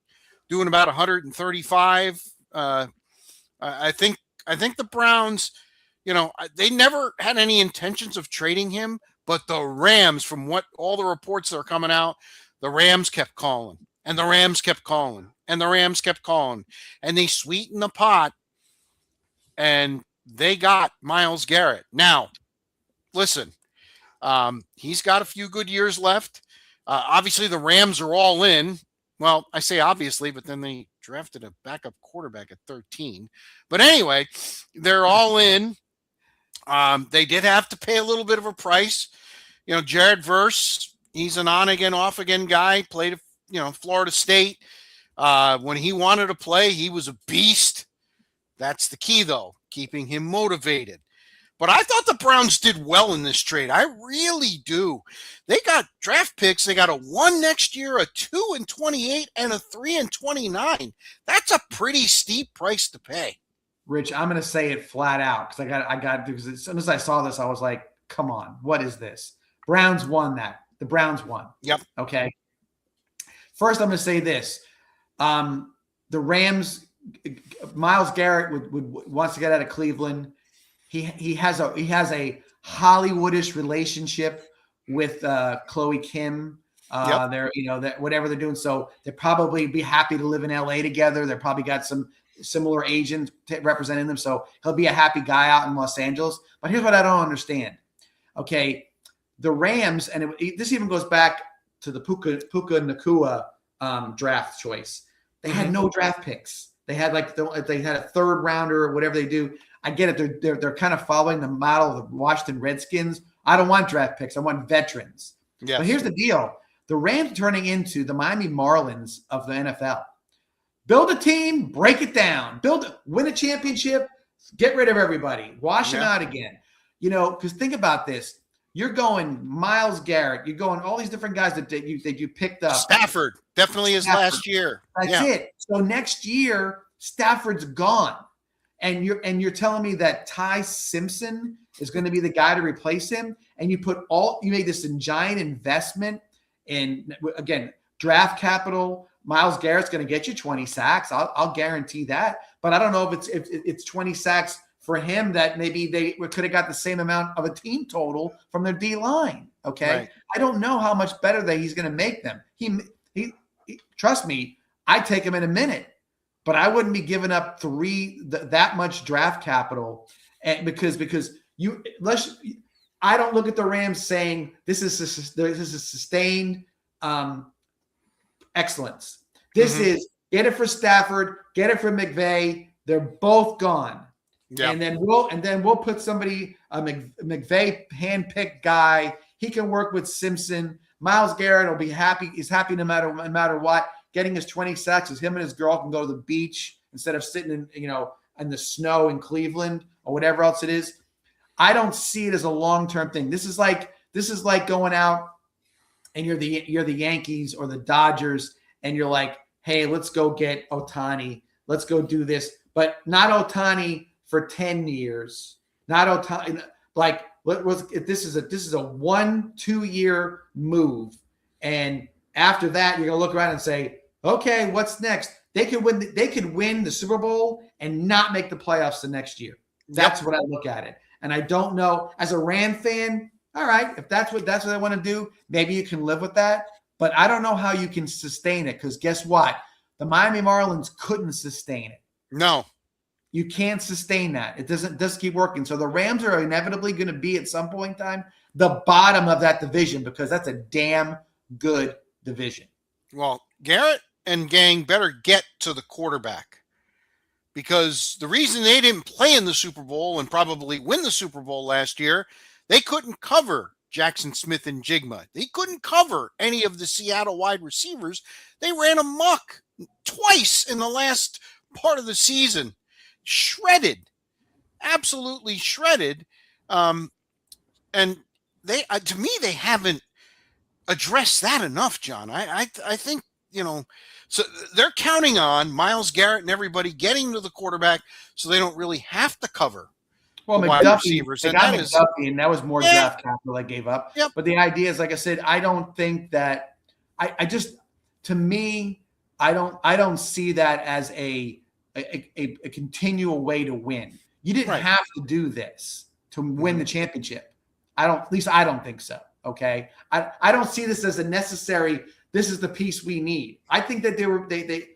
doing about 135. I think the Browns, they never had any intentions of trading him, but the Rams, from what all the reports that are coming out, the Rams kept calling, and the Rams kept calling, and the Rams kept calling, and they sweetened the pot, and they got Myles Garrett. Now, listen, he's got a few good years left. Obviously, the Rams are all in. Well, I say obviously, but then they drafted a backup quarterback at 13. But anyway, they're all in. They did have to pay a little bit of a price. Jared Verse, he's an on-again, off-again guy, played, Florida State. When he wanted to play, he was a beast. That's the key, though, keeping him motivated. But I thought the Browns did well in this trade. I really do. They got draft picks. They got a 1 next year, a 2 in 28, and a 3 in 29. That's a pretty steep price to pay. Rich, I'm going to say it flat out because as soon as I saw this, I was like, come on, what is this? Browns won that. The Browns won. Yep. Okay. First, I'm going to say this. The Rams, Myles Garrett wants to get out of Cleveland. He has a Hollywoodish relationship with Chloe Kim. They're that whatever they're doing. So they'll probably be happy to live in LA together. They're probably got some similar agents representing them. So he'll be a happy guy out in Los Angeles. But here's what I don't understand. Okay, the Rams, and this even goes back to the Puka Nacua draft choice. They had no draft picks. They had they had a 3rd rounder or whatever they do. I get it. They're kind of following the model of the Washington Redskins. I don't want draft picks. I want veterans. Yes. But here's the deal. The Rams turning into the Miami Marlins of the NFL. Build a team, break it down. Win a championship, get rid of everybody. Wash them out again. Because think about this. You're going Miles Garrett. You're going all these different guys that you picked up. Stafford definitely is last year. That's it. So next year, Stafford's gone, and you're telling me that Ty Simpson is going to be the guy to replace him, and you made this giant investment in, again, draft capital. Miles Garrett's going to get you 20 sacks. I'll guarantee that. But I don't know if it's 20 sacks for him that maybe they could have got the same amount of a team total from their D line. Okay, right. I don't know how much better that he's going to make them. He trust me, I'd take him in a minute, but I wouldn't be giving up that much draft capital, and because I don't look at the Rams saying this is a sustained excellence. This is get it for Stafford, get it for McVay. They're both gone. Yeah. And then we'll put somebody, a McVay handpicked guy. He can work with Simpson. Miles Garrett will be happy. He's happy no matter what. Getting his 20 sacks as him and his girl can go to the beach instead of sitting in the snow in Cleveland or whatever else it is. I don't see it as a long-term thing. This is like going out and you're the Yankees or the Dodgers and you're like, hey, let's go get Ohtani. Let's go do this, but not Ohtani for 10 years. Not Ohtani. Like, this is a 1-2 year move, and after that, you're gonna look around and say, okay, what's next? They could win the Super Bowl and not make the playoffs the next year. That's what I look at it, and I don't know. As a Ram fan, all right, if that's what they want to do, maybe you can live with that. But I don't know how you can sustain it, because guess what? The Miami Marlins couldn't sustain it. No. You can't sustain that. It doesn't keep working. So the Rams are inevitably going to be at some point in time the bottom of that division, because that's a damn good division. Well, Garrett and gang better get to the quarterback, because the reason they didn't play in the Super Bowl and probably win the Super Bowl last year, they couldn't cover Jackson Smith and Jigma. They couldn't cover any of the Seattle wide receivers. They ran amok twice in the last part of the season. Shredded, absolutely shredded. And they, to me, they haven't addressed that enough, John. I think, so they're counting on Miles Garrett and everybody getting to the quarterback so they don't really have to cover. Well, McDuffie, and that was more draft capital I gave up. Yep. But the idea is, like I said, I don't think that I don't see that as a continual way to win. You didn't have to do this to win the championship. At least I don't think so. Okay. I don't see this as a necessary, this is the piece we need. I think that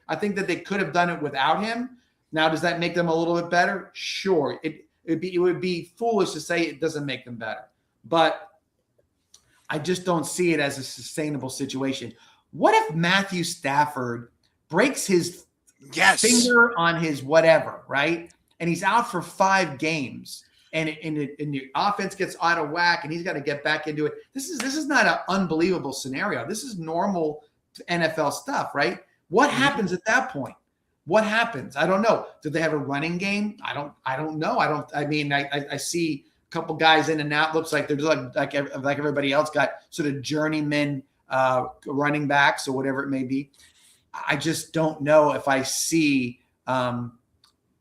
I think that they could have done it without him. Now, does that make them a little bit better? Sure. It would be foolish to say it doesn't make them better, but I just don't see it as a sustainable situation. What if Matthew Stafford breaks his finger on his whatever, right? And he's out for 5 games, and the offense gets out of whack, and he's got to get back into it. This is not an unbelievable scenario. This is normal NFL stuff, right? What happens at that point? What happens? I don't know. Do they have a running game? I don't know. I see a couple guys in and out. Looks like they're like everybody else, got sort of journeyman running backs or whatever it may be. I just don't know if I see a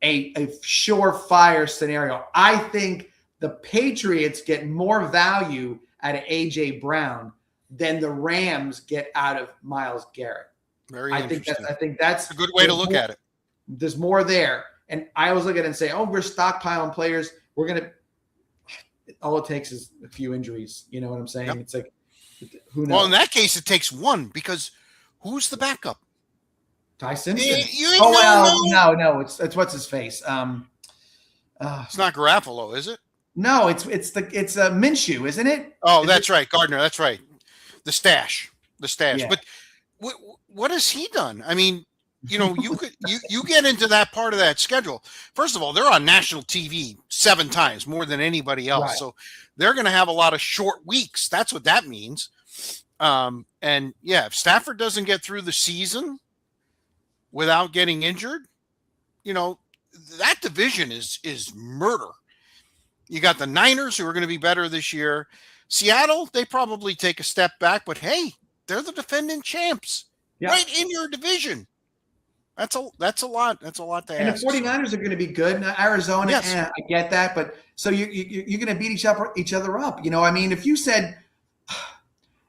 surefire scenario. I think the Patriots get more value out of A.J. Brown than the Rams get out of Miles Garrett. Very interesting. I think that's a good way to look at it. There's more there. And I always look at it and say, oh, we're stockpiling players. We're going to – all it takes is a few injuries. You know what I'm saying? Yep. It's like, who knows? Well, in that case, it takes one, because who's the backup? Ty Simpson. No. It's what's his face. It's not Garoppolo, is it? No, it's Minshew, isn't it? Oh, that's right, Gardner. That's right. The stash. Yeah. But what has he done? I mean, you get into that part of that schedule. First of all, they're on national TV 7 times, more than anybody else. Right. So they're going to have a lot of short weeks. That's what that means. And yeah, if Stafford doesn't get through the season without getting injured, that division is murder. You got the Niners, who are going to be better this year. Seattle, they probably take a step back, but hey, they're the defending champs Yeah. right in your division. That's a lot. That's a lot to And the ask. 49ers are going to be good. Now, Arizona, Yes. I get that, but so you're going to beat each other up. You know, I mean, if you said,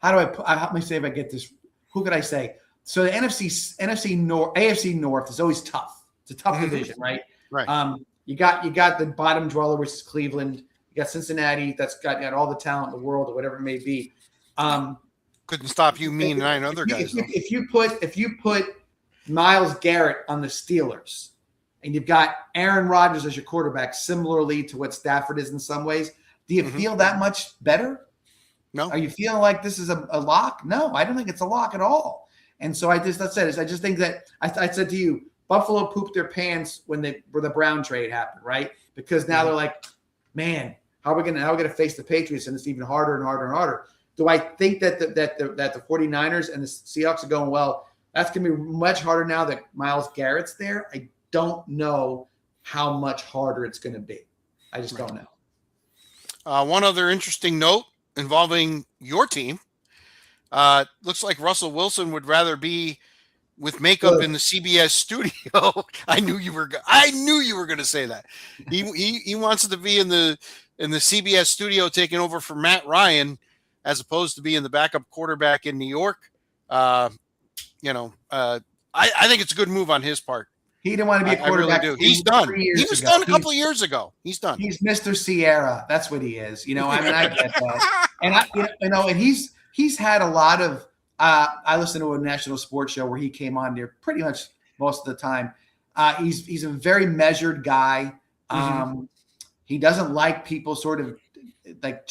how me say if I get this? Who could I say? So the NFC North, AFC North is always tough. It's a tough division, right? Right. You got the bottom dweller, which is Cleveland. You got Cincinnati, that's got all the talent in the world, or whatever it may be. Couldn't stop you, me, and 9 other guys. If you put Myles Garrett on the Steelers, and you've got Aaron Rodgers as your quarterback, similarly to what Stafford is in some ways, do you feel that much better? No. Are you feeling like this is a lock? No, I don't think it's a lock at all. And so I just think that I said to you, Buffalo pooped their pants when the Brown trade happened, right? Because now they're like, man, how are we gonna face the Patriots, and it's even harder and harder and harder. Do I think that the 49ers and the Seahawks are going, well, that's going to be much harder now that Myles Garrett's there? I don't know how much harder it's going to be. I just don't know. One other interesting note involving your team. Looks like Russell Wilson would rather be with makeup in the CBS studio. I knew you were going to say that. He wants to be in the CBS studio taking over for Matt Ryan, as opposed to being the backup quarterback in New York. I think it's a good move on his part. He didn't want to be a quarterback. I really do. He's done. He was done a couple of years ago. He's done. He's Mr. Sierra. That's what he is. I get that. And he's had a lot of. I listened to a national sports show where he came on there pretty much most of the time. He's a very measured guy. He doesn't like people sort of like.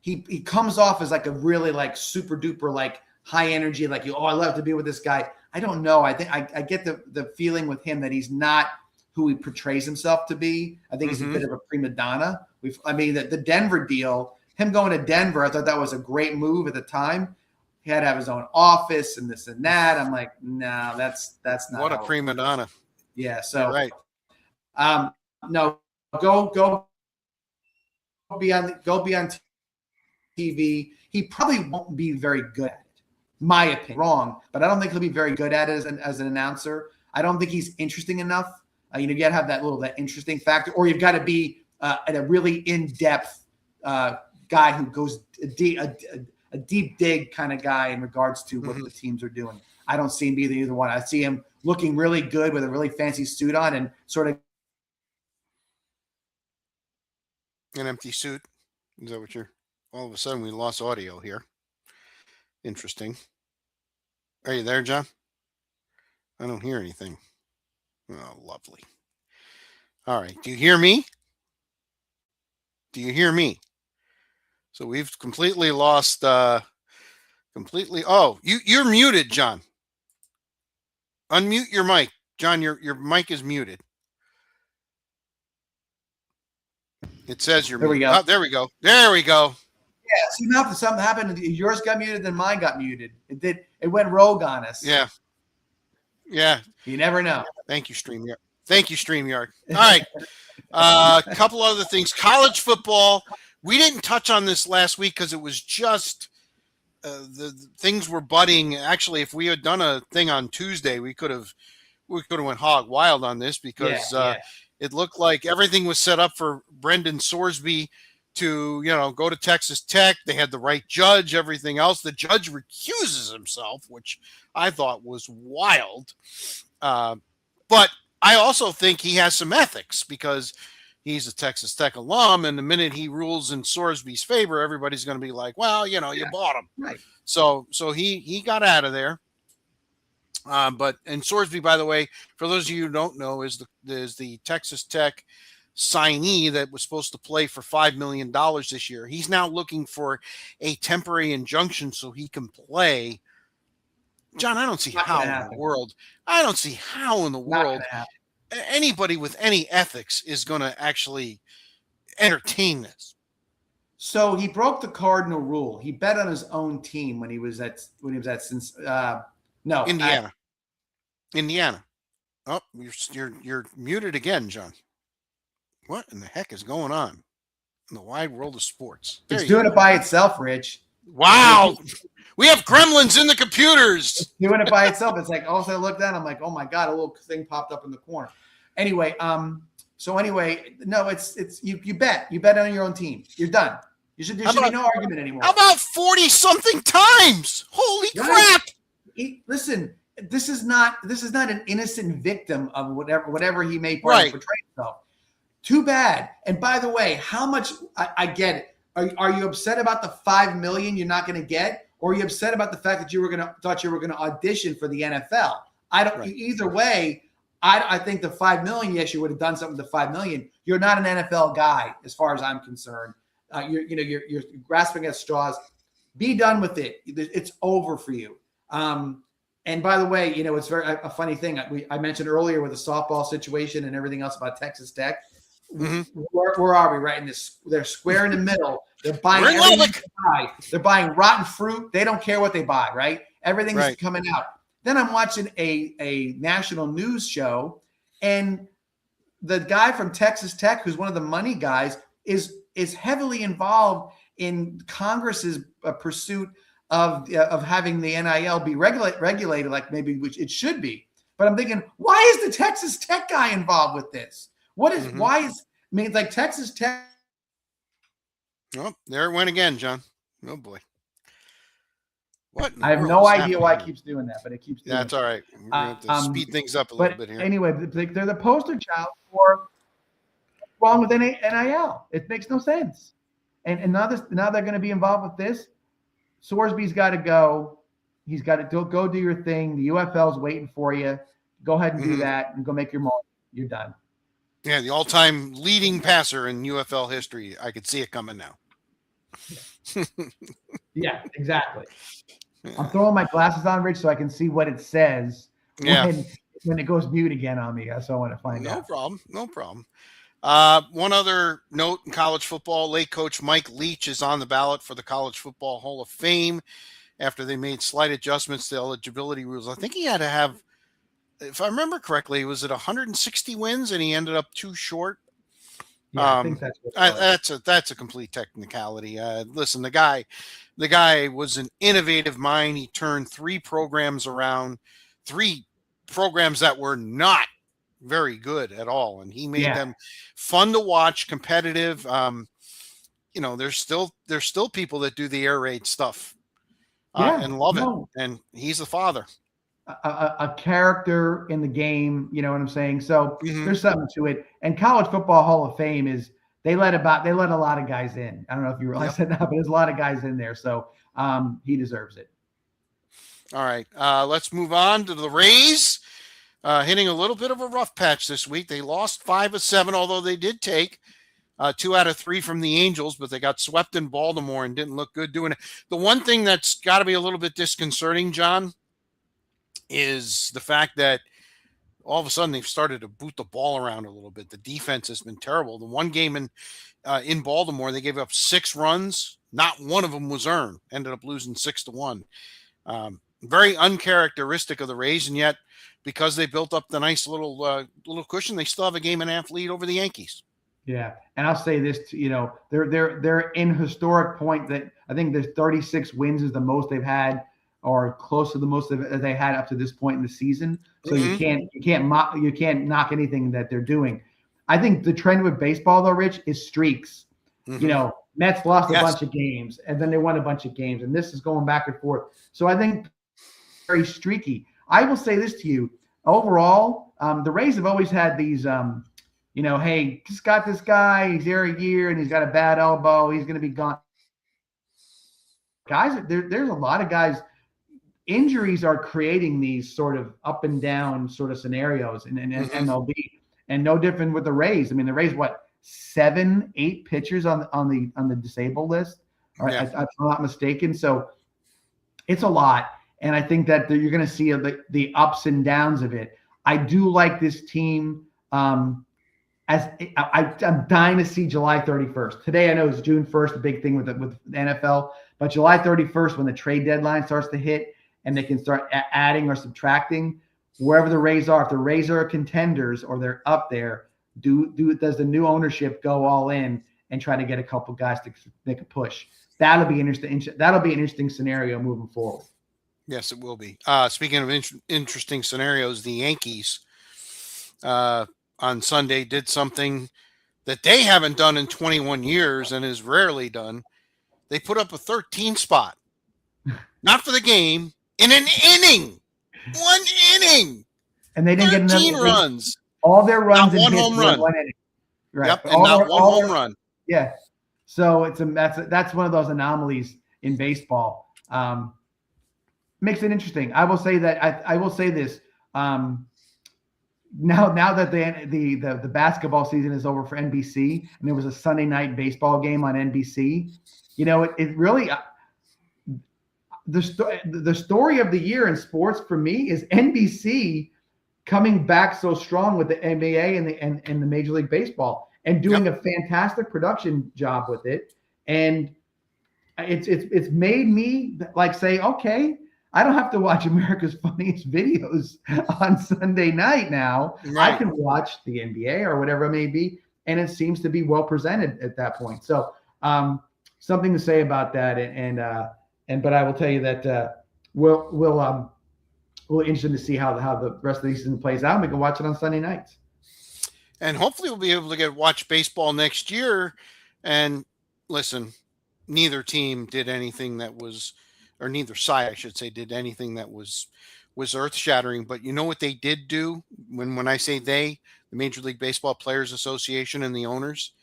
He comes off as like a really like super duper like high energy, like I love to be with this guy. I don't know. I think I get the feeling with him that he's not who he portrays himself to be. I think he's a bit of a prima donna. The Denver deal, him going to Denver, I thought that was a great move at the time. He had to have his own office and this and that. I'm like, no, that's not what a prima donna. Yeah. So you're right. No, go be on TV. He probably won't be very good at it. My opinion, wrong, but I don't think he'll be very good at it as an announcer. I don't think he's interesting enough. You got to have that interesting factor, or you've got to be at a really in-depth guy who goes a deep dig kind of guy in regards to what the teams are doing. I don't see him being either one. I see him looking really good with a really fancy suit on and sort of an empty suit. Is that what you're? All of a sudden, we lost audio here. Interesting. Are you there, John? I don't hear anything. Oh, lovely. All right. Do you hear me? Do you hear me? So we've completely lost. Completely. Oh, you're muted, John. Unmute your mic, John. Your mic is muted. It says you're muted. We go. Oh, there we go. There we go. Yeah, see, now something happened. Yours got muted, then mine got muted. It did. It went rogue on us. Yeah. Yeah. You never know. Thank you, StreamYard. All right. A couple other things. College football. We didn't touch on this last week because it was just the things were budding. Actually, if we had done a thing on Tuesday, we could have went hog wild on this because it looked like everything was set up for Brendan Sorsby to, go to Texas Tech. They had the right judge, everything else. The judge recuses himself, which I thought was wild. But I also think he has some ethics because he's a Texas Tech alum. And the minute he rules in Sorsby's favor, everybody's going to be like, well, you bought him. Right. So he got out of there. And Sorsby, by the way, for those of you who don't know, is the Texas Tech signee that was supposed to play for $5 million this year. He's now looking for a temporary injunction so he can play. John, I don't see how in the world anybody with any ethics is going to actually entertain this. So he broke the cardinal rule. He bet on his own team when he was at Indiana. Indiana. Oh, you're muted again, John. What in the heck is going on? in the wide world of sports. There It's you doing go. it by itself, Rich. Wow. We have gremlins in the computers. Doing it by itself. It's like all of a sudden I look down, I'm like, oh my God, a little thing popped up in the corner. Anyway, no, it's you bet on your own team. You're done. There should be no argument anymore. How about 40 something times? Holy crap. Listen, this is not an innocent victim of whatever he may portray himself. Too bad. And by the way, how much I get it. Are you upset about the $5 million you're not going to get, or are you upset about the fact that you were going to audition for the NFL? I don't. Right. Either way, I think the $5 million. Yes, you would have done something with the $5 million. You're not an NFL guy, as far as I'm concerned. You're grasping at straws. Be done with it. It's over for you. And by the way, it's a funny thing. I mentioned earlier with the softball situation and everything else about Texas Tech. Mm-hmm. Where are we? Right in this, they're square in the middle. They're buying everything they buy. They're buying rotten fruit. They don't care what they buy, right? Everything's coming out. Then I'm watching a national news show, and the guy from Texas Tech, who's one of the money guys, is heavily involved in Congress's pursuit of having the NIL be regulated like maybe which it should be. But I'm thinking, why is the Texas Tech guy involved with this? It's like Texas Tech. Oh, there it went again, John. Oh boy. What? I have no idea why it keeps doing that, but it keeps doing That's all right. We're going to have to speed things up a little bit here. Anyway, they're the poster child for what's wrong with NIL. It makes no sense. And now they're going to be involved with this. Sorsby's got to go. He's got to go do your thing. The UFL's waiting for you. Go ahead and do that and go make your money. You're done. Yeah, the all-time leading passer in UFL history. I could see it coming now. Yeah, exactly. Yeah. I'm throwing my glasses on, Rich, so I can see what it says when it goes mute again on me. That's what I want to find out. No problem. One other note in college football, late coach Mike Leach is on the ballot for the College Football Hall of Fame after they made slight adjustments to eligibility rules. I think he had to have, if I remember correctly, was it 160 wins and he ended up too short? Yeah, I think that's a complete technicality. Listen, the guy was an innovative mind. He turned 3 programs around, 3 programs that were not very good at all, and he made them fun to watch, competitive. There's still people that do the air raid stuff and love it, and he's the father. A character in the game, you know what I'm saying? So there's something to it. And College Football Hall of Fame is they let a lot of guys in. I don't know if you realize that now, but there's a lot of guys in there. So he deserves it. All right. Let's move on to the Rays. Hitting a little bit of a rough patch this week. They lost 5 of 7, although they did take 2 out of 3 from the Angels, but they got swept in Baltimore and didn't look good doing it. The one thing that's got to be a little bit disconcerting, John, is the fact that all of a sudden they've started to boot the ball around a little bit. The defense has been terrible. The one game in Baltimore, they gave up 6 runs. Not one of them was earned. Ended up losing 6-1. Very uncharacteristic of the Rays, and yet because they built up the nice little cushion, they still have a 1.5 lead over the Yankees. Yeah, and I'll say this, they're in historic point that I think there's 36 wins is the most they've had, or close to the most that they had up to this point in the season. So you can't knock anything that they're doing. I think the trend with baseball though, Rich, is streaks. Mets lost a bunch of games and then they won a bunch of games, and this is going back and forth. So I think very streaky. I will say this to you. Overall, the Rays have always had these, hey, just got this guy. He's there a year and he's got a bad elbow. He's going to be gone. Guys, there's a lot of guys. Injuries are creating these sort of up and down sort of scenarios in MLB, and no different with the Rays. I mean, the Rays, 7, 8 pitchers on the disabled list, if I'm not mistaken. So it's a lot. And I think that you're going to see the ups and downs of it. I do like this team. I'm dying to see July 31st. Today, I know it's June 1st, the big thing with the NFL. But July 31st, when the trade deadline starts to hit and they can start adding or subtracting, wherever the Rays are, if the Rays are contenders or they're up there, does the new ownership go all in and try to get a couple guys to make a push. That'll be interesting. That'll be an interesting scenario moving forward. Yes, it will be. Speaking of interesting scenarios, the Yankees on Sunday did something that they haven't done in 21 years and is rarely done. They put up a 13 spot, not for the game, in an inning, 1 inning, and they didn't get 13 runs. All their runs, not one home run. 1 inning. Right. Yep, and not one home run. Yeah. So that's one of those anomalies in baseball. Makes it interesting. I will say that I will say this. Now that the basketball season is over for NBC, and there was a Sunday night baseball game on NBC, it really the story of the year in sports for me is NBC coming back so strong with the NBA and the Major League Baseball and doing a fantastic production job with it, and it's made me like say, okay, I don't have to watch America's Funniest Videos on Sunday night now. Right. I can watch the NBA or whatever it may be, and it seems to be well presented at that point. So, something to say about that, but I will tell you that we'll interested to see how the rest of the season plays out. We can watch it on Sunday nights, and hopefully we'll be able to watch baseball next year. And listen, neither team did anything that was. Or neither side, I should say, did anything that was earth-shattering. But you know what they did do? When I say they, the Major League Baseball Players Association and the owners,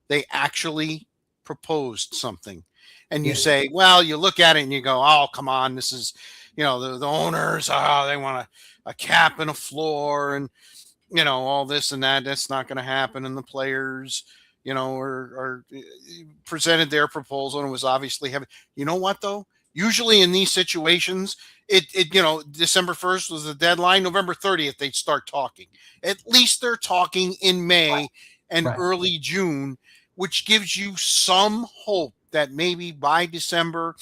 they actually proposed something. And you say, well, you look at it and you go, oh, come on, this is, the owners, they want a cap and a floor and, all this and that. That's not going to happen. And the players, are presented their proposal, and it was obviously heavy. You know what, though? Usually in these situations, December 1st was the deadline. November 30th, they'd start talking. At least they're talking in May and early June, which gives you some hope that maybe by December,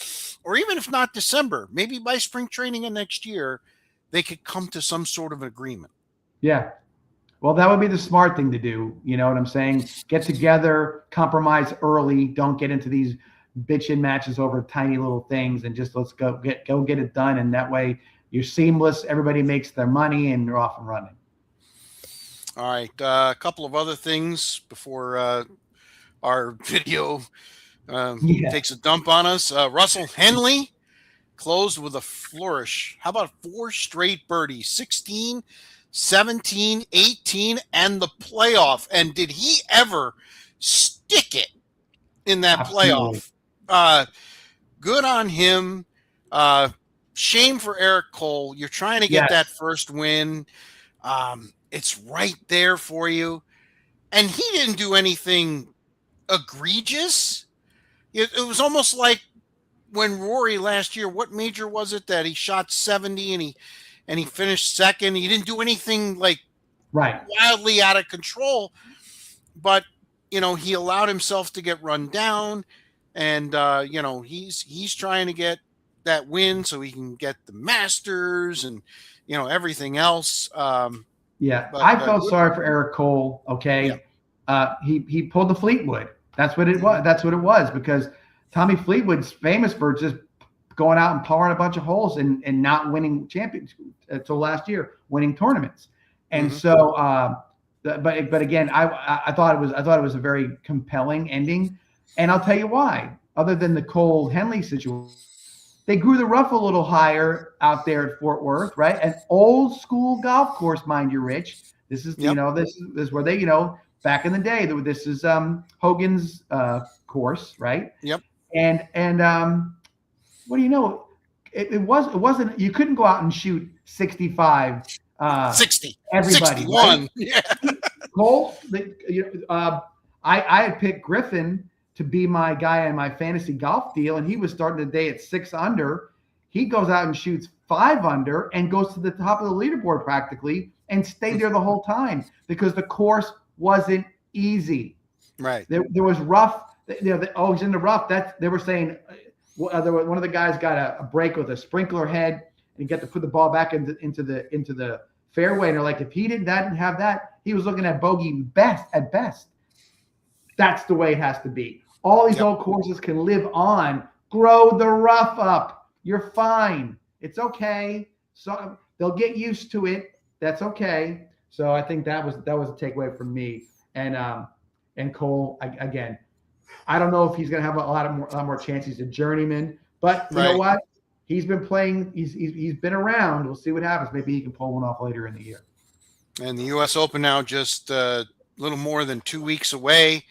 or even if not December, maybe by spring training of next year, they could come to some sort of agreement. Yeah. Well, that would be the smart thing to do. You know what I'm saying? Get together, compromise early. Don't get into these bitchin' matches over tiny little things, and just let's go get it done. And that way you're seamless. Everybody makes their money and you're off and running. All right. A couple of other things before our video takes a dump on us. Russell Henley closed with a flourish. How about 4 straight birdies? 16, 17, 18, and the playoff. And did he ever stick it in that playoff? Good on him. Shame for Eric Cole. You're trying to get that first win. It's right there for you. And he didn't do anything egregious. It was almost like when Rory last year, what major was it that he shot 70 and he finished second? He didn't do anything like wildly out of control, but he allowed himself to get run down. And, he's trying to get that win so he can get the Masters and, everything else. I felt sorry for Eric Cole. Okay. Yeah. He pulled the Fleetwood. That's what it was. That's what it was, because Tommy Fleetwood's famous for just going out and powering a bunch of holes and not winning championships until last year, winning tournaments. And so, but again, I thought it was a very compelling ending. And I'll tell you why. Other than the Cole Henley situation, they grew the rough a little higher out there at Fort Worth, right? An old school golf course, mind you, Rich. This is this is where they back in the day. This is Hogan's course, right? Yep. And what do you know? It wasn't. You couldn't go out and shoot 65. 60. Everybody. 61. Right? Yeah. Cole. I had picked Griffin to be my guy in my fantasy golf deal, and he was starting the day at 6 under. He goes out and shoots 5 under and goes to the top of the leaderboard practically and stayed there the whole time because the course wasn't easy. Right. There was rough. He's in the rough. That they were saying. One of the guys got a break with a sprinkler head and get to put the ball back into the fairway. And they're like, if he didn't have that, he was looking at bogey at best. That's the way it has to be. All these Yep. old courses can live on. Grow the rough up. You're fine. It's okay. So they'll get used to it. That's okay. So I think that was a takeaway from me. And Cole, again, I don't know if he's going to have a lot more chances. He's a journeyman, but you know what? He's been playing. He's been around. We'll see what happens. Maybe he can pull one off later in the year. And the U.S. Open now just a little more than 2 weeks away.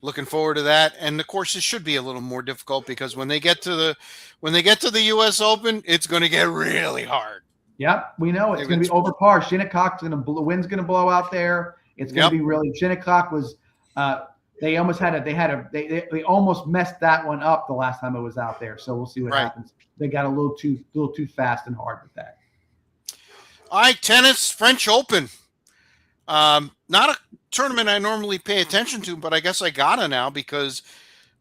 Looking forward to that. And the courses should be a little more difficult because when they get to the U.S. Open, it's going to get really hard. Yep, we know it's going to be over par. Shinnecock's going to the wind's going to blow out there. It's going to be really. Shinnecock was. They almost they almost messed that one up the last time it was out there. So we'll see what happens. They got a little too fast and hard with that. All right, tennis, French Open. Not a tournament I normally pay attention to, but I guess I gotta now because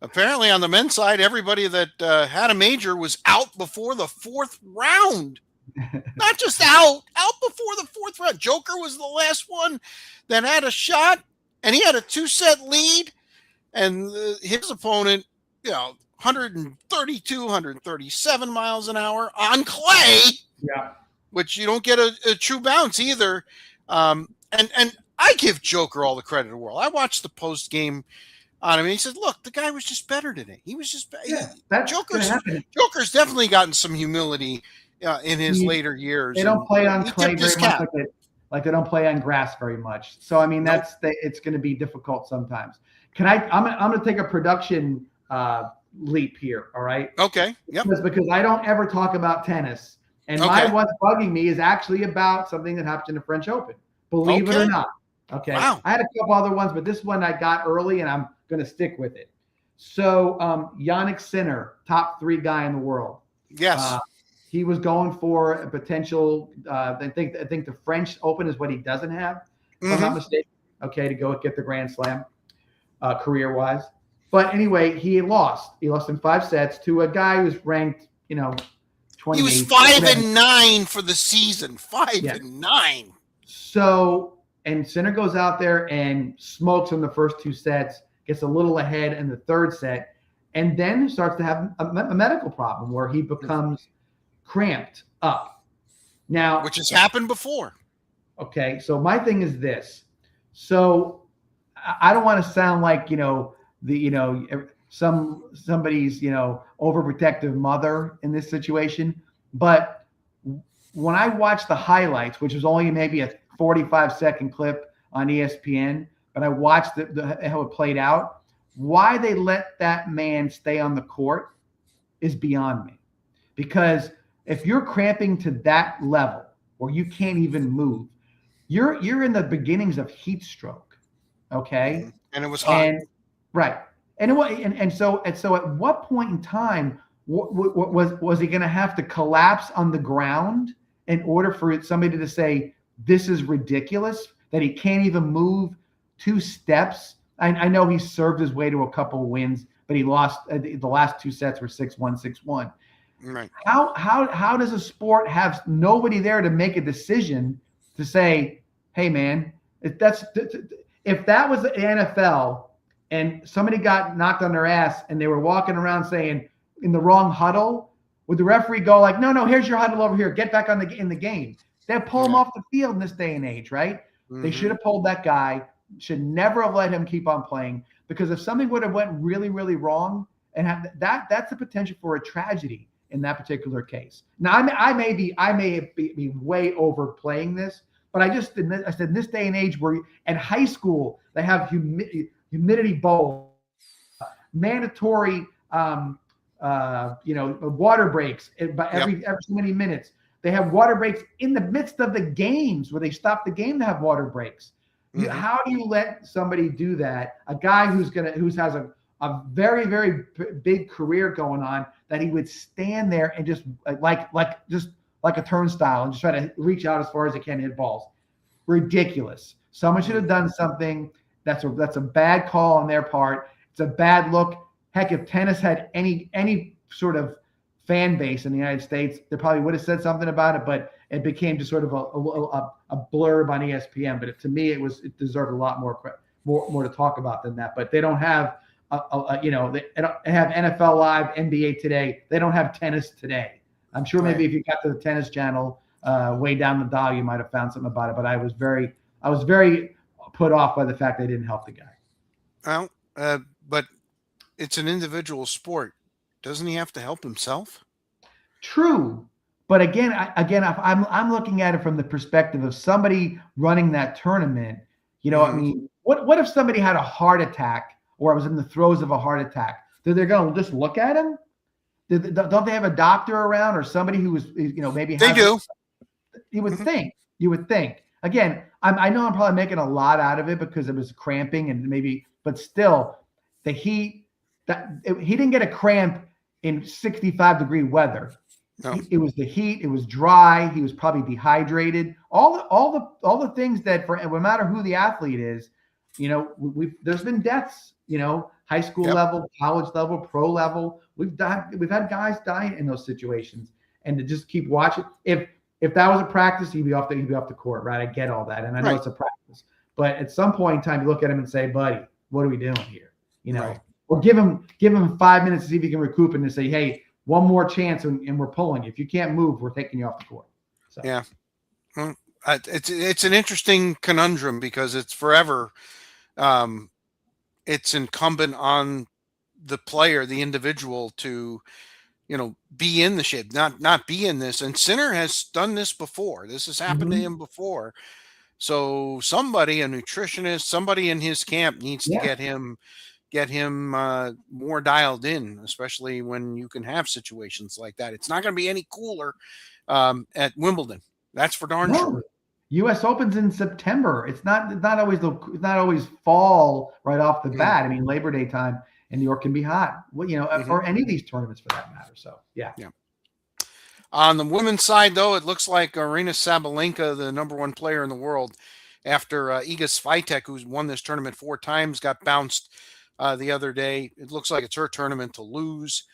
apparently on the men's side, everybody that had a major was out before the fourth round. Not just out before the fourth round. Joker was the last one that had a shot, and he had a 2-set lead, and his opponent, 132, 137 miles an hour on clay. Yeah. Which you don't get a true bounce either. And I give Joker all the credit in the world. I watched the post game on him, and he said, "Look, the guy was just better today. He was just better." Yeah, Joker's definitely gotten some humility in his later years. They don't play on clay very much, like they don't play on grass very much. So I mean, it's going to be difficult sometimes. I'm going to take a production leap here. All right. Okay. Yep. Because I don't ever talk about tennis. And my what's bugging me is actually about something that happened in the French Open. Believe it or not. Okay. Wow. I had a couple other ones, but this one I got early, and I'm going to stick with it. So Jannik Sinner, top 3 guy in the world. Yes. He was going for a potential. I think the French Open is what he doesn't have, if I'm not mistaken. Okay, to go get the Grand Slam, career-wise. But anyway, he lost. He lost in 5 sets to a guy who's ranked, 28. He was 5-9 for the season. 5-9. So, and Sinner goes out there and smokes him the first 2 sets, gets a little ahead in the 3rd set, and then starts to have a medical problem where he becomes cramped up. Now, which has happened before. Okay, so my thing is this. So I don't want to sound like somebody's overprotective mother in this situation, but when I watched the highlights, which was only maybe a 45-second clip on ESPN, but I watched how it played out, why they let that man stay on the court is beyond me. Because if you're cramping to that level where you can't even move, you're in the beginnings of heat stroke, okay? And it was hot. Right. And so at what point in time was he going to have to collapse on the ground in order for somebody to say, this is ridiculous, that he can't even move 2 steps? I know he served his way to a couple of wins, but he lost the last 2 sets were 6-1, 6-1. Right. How does a sport have nobody there to make a decision to say, hey man, if that was the NFL and somebody got knocked on their ass and they were walking around saying in the wrong huddle, would the referee go like, no, here's your huddle over here, get back in the game? They'll pull him off the field in this day and age, right? Mm-hmm. They should have pulled that guy, should never have let him keep on playing, because if something would have went really, really wrong, and that's the potential for a tragedy in that particular case. Now, I may be way overplaying this, but I said in this day and age where at high school they have humidity bowl, mandatory, water breaks every so many minutes. They have water breaks in the midst of the games where they stop the game to have water breaks. Mm-hmm. How do you let somebody do that? A guy who has a very, very big career going on, that he would stand there and just like a turnstile and just try to reach out as far as he can and hit balls. Ridiculous. Someone should have done something. That's a bad call on their part. It's a bad look. Heck, if tennis had any sort of fan base in the United States, they probably would have said something about it, but it became just sort of a blurb on ESPN. But to me, it deserved a lot more more to talk about than that. But they don't have, they don't have NFL Live, NBA Today. They don't have tennis today. I'm sure maybe if you got to the Tennis Channel way down the dial, you might have found something about it. But I was very put off by the fact they didn't help the guy. Well, but it's an individual sport. Doesn't he have to help himself? True. But again, I'm looking at it from the perspective of somebody running that tournament. I mean, what if somebody had a heart attack or was in the throes of a heart attack? They're going to just look at him? Don't they have a doctor around or somebody who was, maybe they do? You would think. You would think. Again, I know I'm probably making a lot out of it because it was cramping and maybe, but still, the heat. He didn't get a cramp in 65-degree weather. No. It was the heat. It was dry. He was probably dehydrated. All the things that no matter who the athlete is, there's been deaths. High school level, college level, pro level. We've had guys die in those situations, and to just keep watching. If that was a practice, he'd be off the court, right? I get all that, and I know it's a practice. But at some point in time, you look at him and say, "Buddy, what are we doing here?" Right. Or give him 5 minutes to see if he can recoup and to say, "Hey, one more chance, and we're pulling you. If you can't move, we're taking you off the court." So. Yeah, well, it's an interesting conundrum because it's forever. It's incumbent on the player, the individual, to be in the shape, not be in this. And Sinner has done this before. This has happened to him before. So somebody, a nutritionist, somebody in his camp needs to get him more dialed in, especially when you can have situations like that. It's not going to be any cooler at Wimbledon. That's for darn sure. U.S. Open's in September. It's not always fall right off the bat. I mean, Labor Day time in New York can be hot. Or any of these tournaments for that matter. So yeah. On the women's side, though, it looks like Aryna Sabalenka, the number one player in the world, after Iga Swiatek, who's won this tournament 4 times, got bounced the other day. It looks like it's her tournament to lose.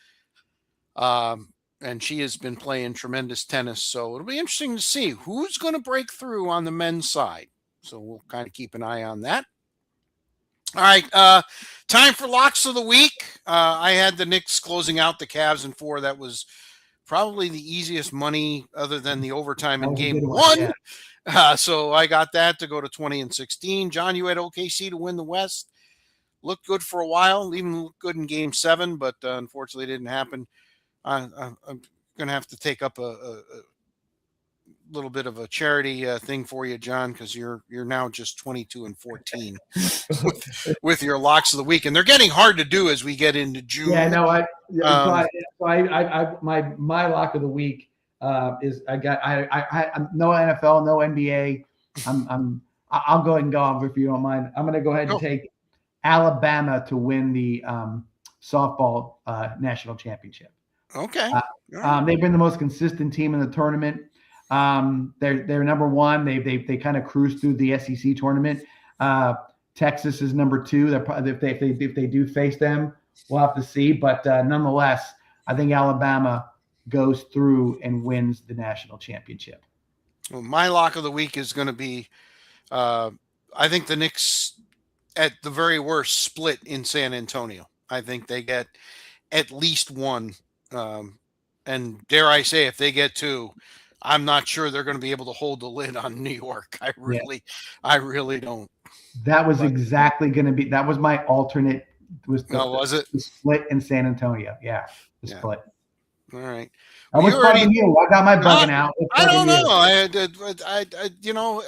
And she has been playing tremendous tennis. So it'll be interesting to see who's going to break through on the men's side. So we'll kind of keep an eye on that. All right. Time for locks of the week. I had the Knicks closing out the Cavs in 4. That was probably the easiest money other than the overtime in game 1. So I got that to go to 20-16. John, you had OKC to win the West. Looked good for a while, even looked good in game 7, but unfortunately it didn't happen. I'm going to have to take up a little bit of a charity thing for you, John, because you're now just 22-14 with your locks of the week, and they're getting hard to do as we get into June. Yeah, no, my lock of the week is I'm no NFL, no NBA. I'll go ahead and go on if you don't mind. I'm going to go ahead and take Alabama to win the softball national championship. Okay. They've been the most consistent team in the tournament. They're number 1. They kind of cruise through the SEC tournament. Texas is number 2. If they do face them, we'll have to see. But nonetheless, I think Alabama goes through and wins the national championship. Well, my lock of the week is going to be, I think the Knicks, at the very worst, split in San Antonio. I think they get at least 1. And dare I say, if they get 2, I'm not sure they're going to be able to hold the lid on New York. I really don't. That was exactly going to be. That was my alternate. Was it the split in San Antonio? Yeah, the split. All right. I was bugging you. I got my bugging out. I don't know.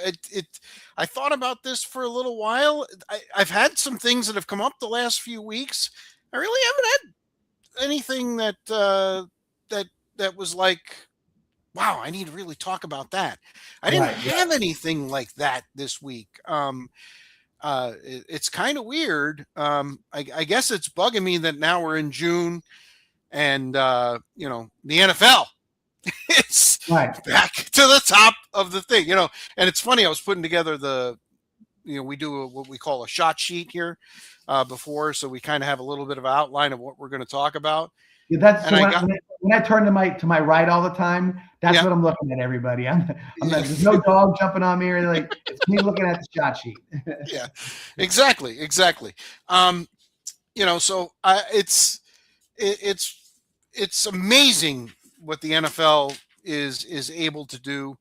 I thought about this for a little while. I've had some things that have come up the last few weeks. I really haven't had anything that was like, wow, I need to really talk about that. I didn't have anything like that this week. It's kind of weird. I guess it's bugging me that now we're in June and, the NFL is back to the top of the thing, and it's funny. I was putting together we do what we call a shot sheet here Yeah, before. So we kind of have a little bit of an outline of what we're going to talk about. Yeah, when I turn to my right all the time, that's what I'm looking at. Everybody, I'm not, there's no dog jumping on me or like it's me looking at the shot sheet. Yeah, exactly. So it's amazing what the NFL is able to do.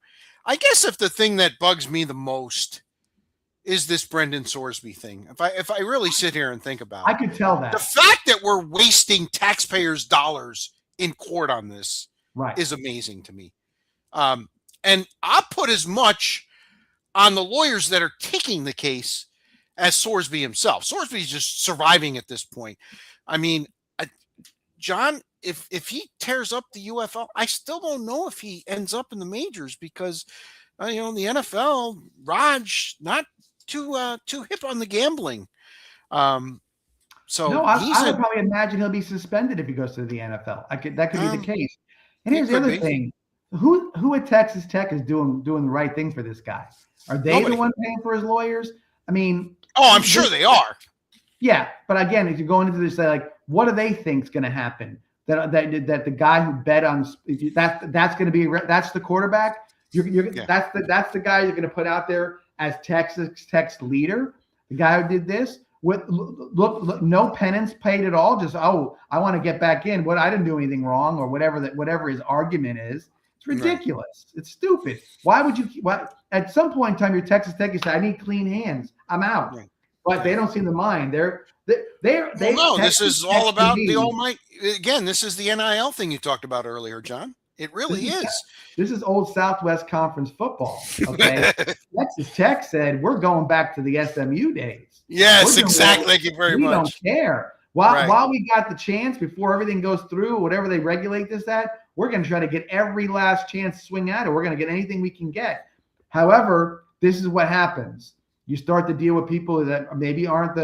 I guess if the thing that bugs me the most is this Brendan Sorsby thing. If I really sit here and think about I could tell that the fact that we're wasting taxpayers' dollars in court on this is amazing to me. And I'll put as much on the lawyers that are taking the case as Sorsby himself. Sorsby's just surviving at this point. I mean, John, if he tears up the UFL, I still don't know if he ends up in the majors because, the NFL, Raj, not too hip on the gambling. So no, I would probably imagine he'll be suspended if he goes to the NFL. That could be the case. And here's the other thing: who at Texas Tech is doing the right thing for this guy? Are they the one paying for his lawyers? I mean, I'm sure they are. Yeah, but again, if you're going into this, like, what do they think is going to happen? That the guy who bet on that's going to be that's the quarterback. That's the guy you're going to put out there as Texas Tech's leader. The guy who did this with look no penance paid at all. Just I want to get back in. I didn't do anything wrong or whatever his argument is. It's ridiculous. Right. It's stupid. Why would you? At some point in time, your Texas Tech, you say, "I need clean hands. I'm out." Right. But they don't seem to mind. This is all about the almighty. Again, this is the NIL thing you talked about earlier, John. It really is. This is old Southwest Conference football. Okay, Texas Tech said we're going back to the SMU days. Yes, exactly. Thank you very much. We don't care. While we got the chance before everything goes through, whatever they regulate this at, we're going to try to get every last chance to swing at it. We're going to get anything we can get. However, this is what happens. You start to deal with people that maybe aren't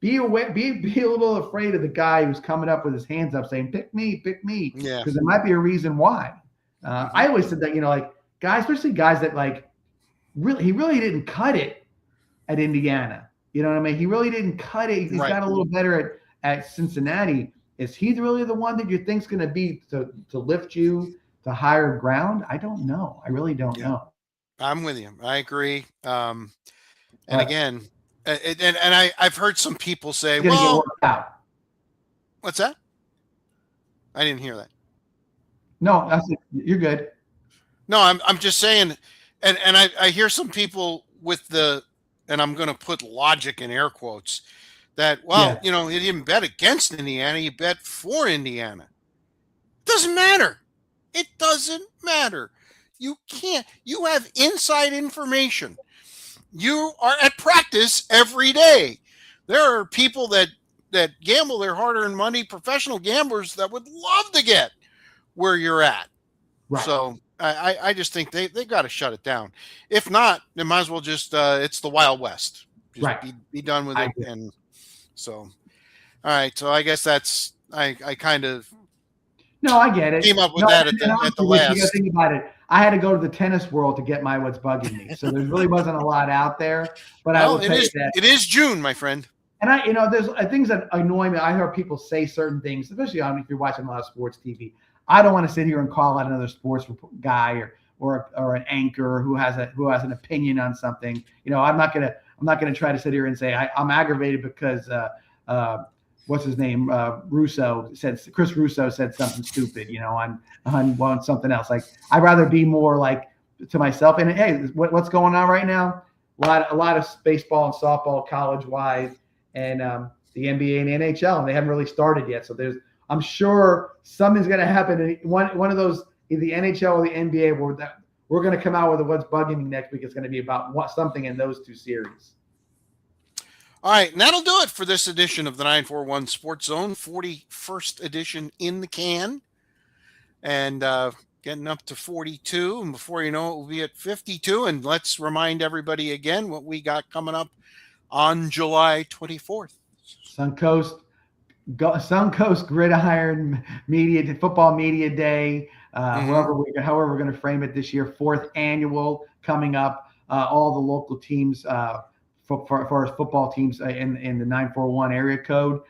be aware, be a little afraid of the guy who's coming up with his hands up saying, pick me. Yeah. Because there might be a reason why. I always said that, guys, especially guys that he really didn't cut it at Indiana. You know what I mean? He really didn't cut it. He's got a little better at Cincinnati. Is he really the one that you think's going to be to lift you to higher ground? I don't know. I really don't know. I'm with you. I agree. And again, I've heard some people say, "Well, what's that?" I didn't hear that. No, you're good. No, I'm just saying, and I hear some people with and I'm going to put logic in air quotes, that he didn't bet against Indiana, he bet for Indiana. Doesn't matter. It doesn't matter. You can't. You have inside information. You are at practice every day. There are people that gamble their hard-earned money, professional gamblers that would love to get where you're at. Right. So I just think they got to shut it down. If not, they might as well just it's the Wild West. Just be done with it. And so, all right. So I guess that's I kind of. No, I get it. Came up with that at the last. You got to think about it. I had to go to the tennis world to get my what's bugging me. So there really wasn't a lot out there. But I will tell you that it is June, my friend. And there's things that annoy me. I hear people say certain things, especially if you're watching a lot of sports TV. I don't want to sit here and call out another sports guy or an anchor who has an opinion on something. I'm not gonna try to sit here and say I'm aggravated because what's his name? Chris Russo said something stupid, on something else. Like, I'd rather be more like to myself. And hey, what's going on right now? A lot of baseball and softball college wide, and the NBA and NHL, and they haven't really started yet. So I'm sure something's going to happen. One of those, either the NHL or the NBA, we're going to come out with what's bugging me next week. It's going to be about something in those two series. All right, and that'll do it for this edition of the 941 Sports Zone, 41st edition in the can, and getting up to 42. And before you know it, we'll be at 52. And let's remind everybody again what we got coming up on July 24th. Suncoast Gridiron Football Media Day, however we're going to frame it this year, 4th annual coming up. All the local teams. For our football teams in the 941 area code,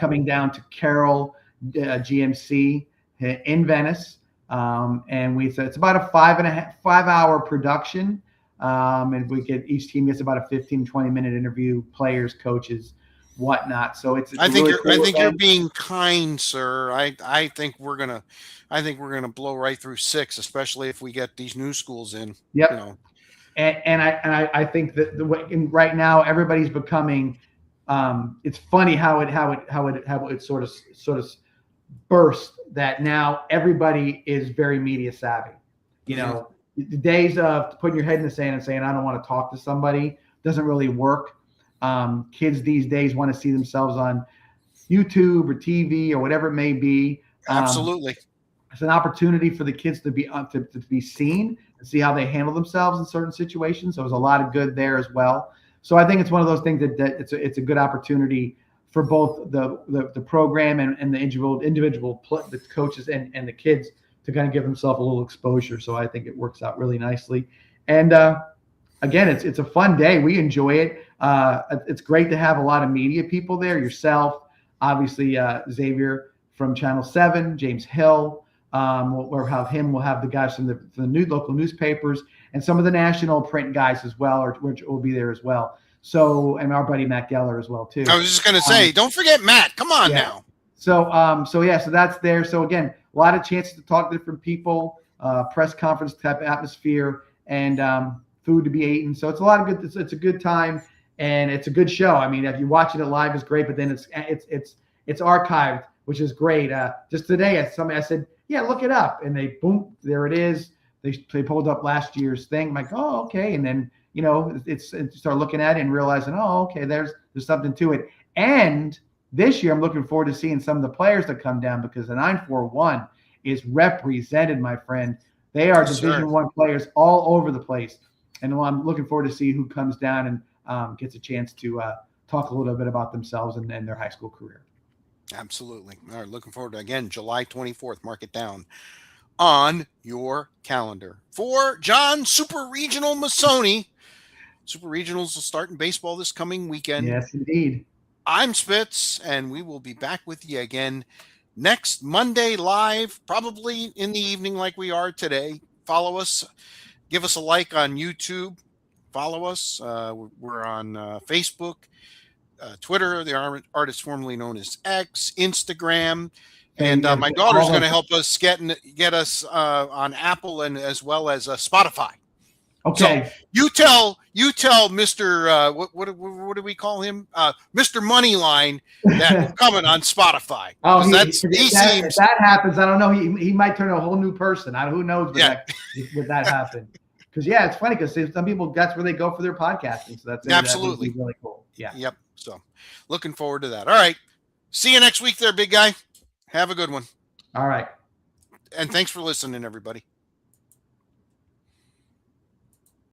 coming down to Carroll GMC in Venice. And it's about a 5 hour production. And each team gets about a 15, 20-minute interview, players, coaches, whatnot. So I think you're being kind, sir. I think we're gonna blow right through 6, especially if we get these new schools in. Yep. You know. And I think that right now everybody's becoming. It's funny how it sort of burst that now everybody is very media savvy. You know, the days of putting your head in the sand and saying I don't want to talk to somebody doesn't really work. Kids these days want to see themselves on YouTube or TV or whatever it may be. Absolutely. It's an opportunity for the kids to be seen and see how they handle themselves in certain situations. So there's a lot of good there as well. So I think it's one of those things that it's a good opportunity for both the program and the individual the coaches and the kids to kind of give themselves a little exposure. So I think it works out really nicely. And again, it's a fun day. We enjoy it. It's great to have a lot of media people there. Yourself, obviously, Xavier from Channel 7, James Hill. We'll have him. We'll have the guys from the new local newspapers and some of the national print guys as well, which will be there as well. So, and our buddy Matt Geller as well too. I was just going to say, don't forget Matt. Come on now. So that's there. So again, a lot of chances to talk to different people, press conference type of atmosphere, and food to be eaten. So it's a lot of good. It's a good time, and it's a good show. I mean, if you're watching it live, it's great. But then it's archived, which is great. Just today, I said, yeah, look it up, and boom, there it is. They pulled up last year's thing. I'm like, oh, okay, and then start looking at it and realizing, oh, okay, there's something to it. And this year, I'm looking forward to seeing some of the players that come down because the 941 is represented, my friend. They are Division I players all over the place, and I'm looking forward to see who comes down and gets a chance to talk a little bit about themselves and their high school career. Absolutely. All right. Looking forward to, again, July 24th. Mark it down on your calendar. For John Super Regional Masoni, Super Regionals will start in baseball this coming weekend. Yes, indeed. I'm Spitz, and we will be back with you again next Monday live, probably in the evening like we are today. Follow us. Give us a like on YouTube. Follow us. We're on Facebook. Twitter, the artist formerly known as X, Instagram, and my daughter's going to help us get us on Apple and as well as Spotify. Okay. So you tell Mr. What do we call him? Mr. Moneyline that we're coming on Spotify. Oh, if that happens, I don't know. He might turn a whole new person. Who knows would that happen? Because it's funny because some people that's where they go for their podcasting. So that's absolutely that really cool. Yeah. Yep. So looking forward to that. All right. See you next week there, big guy. Have a good one. All right. And thanks for listening, everybody.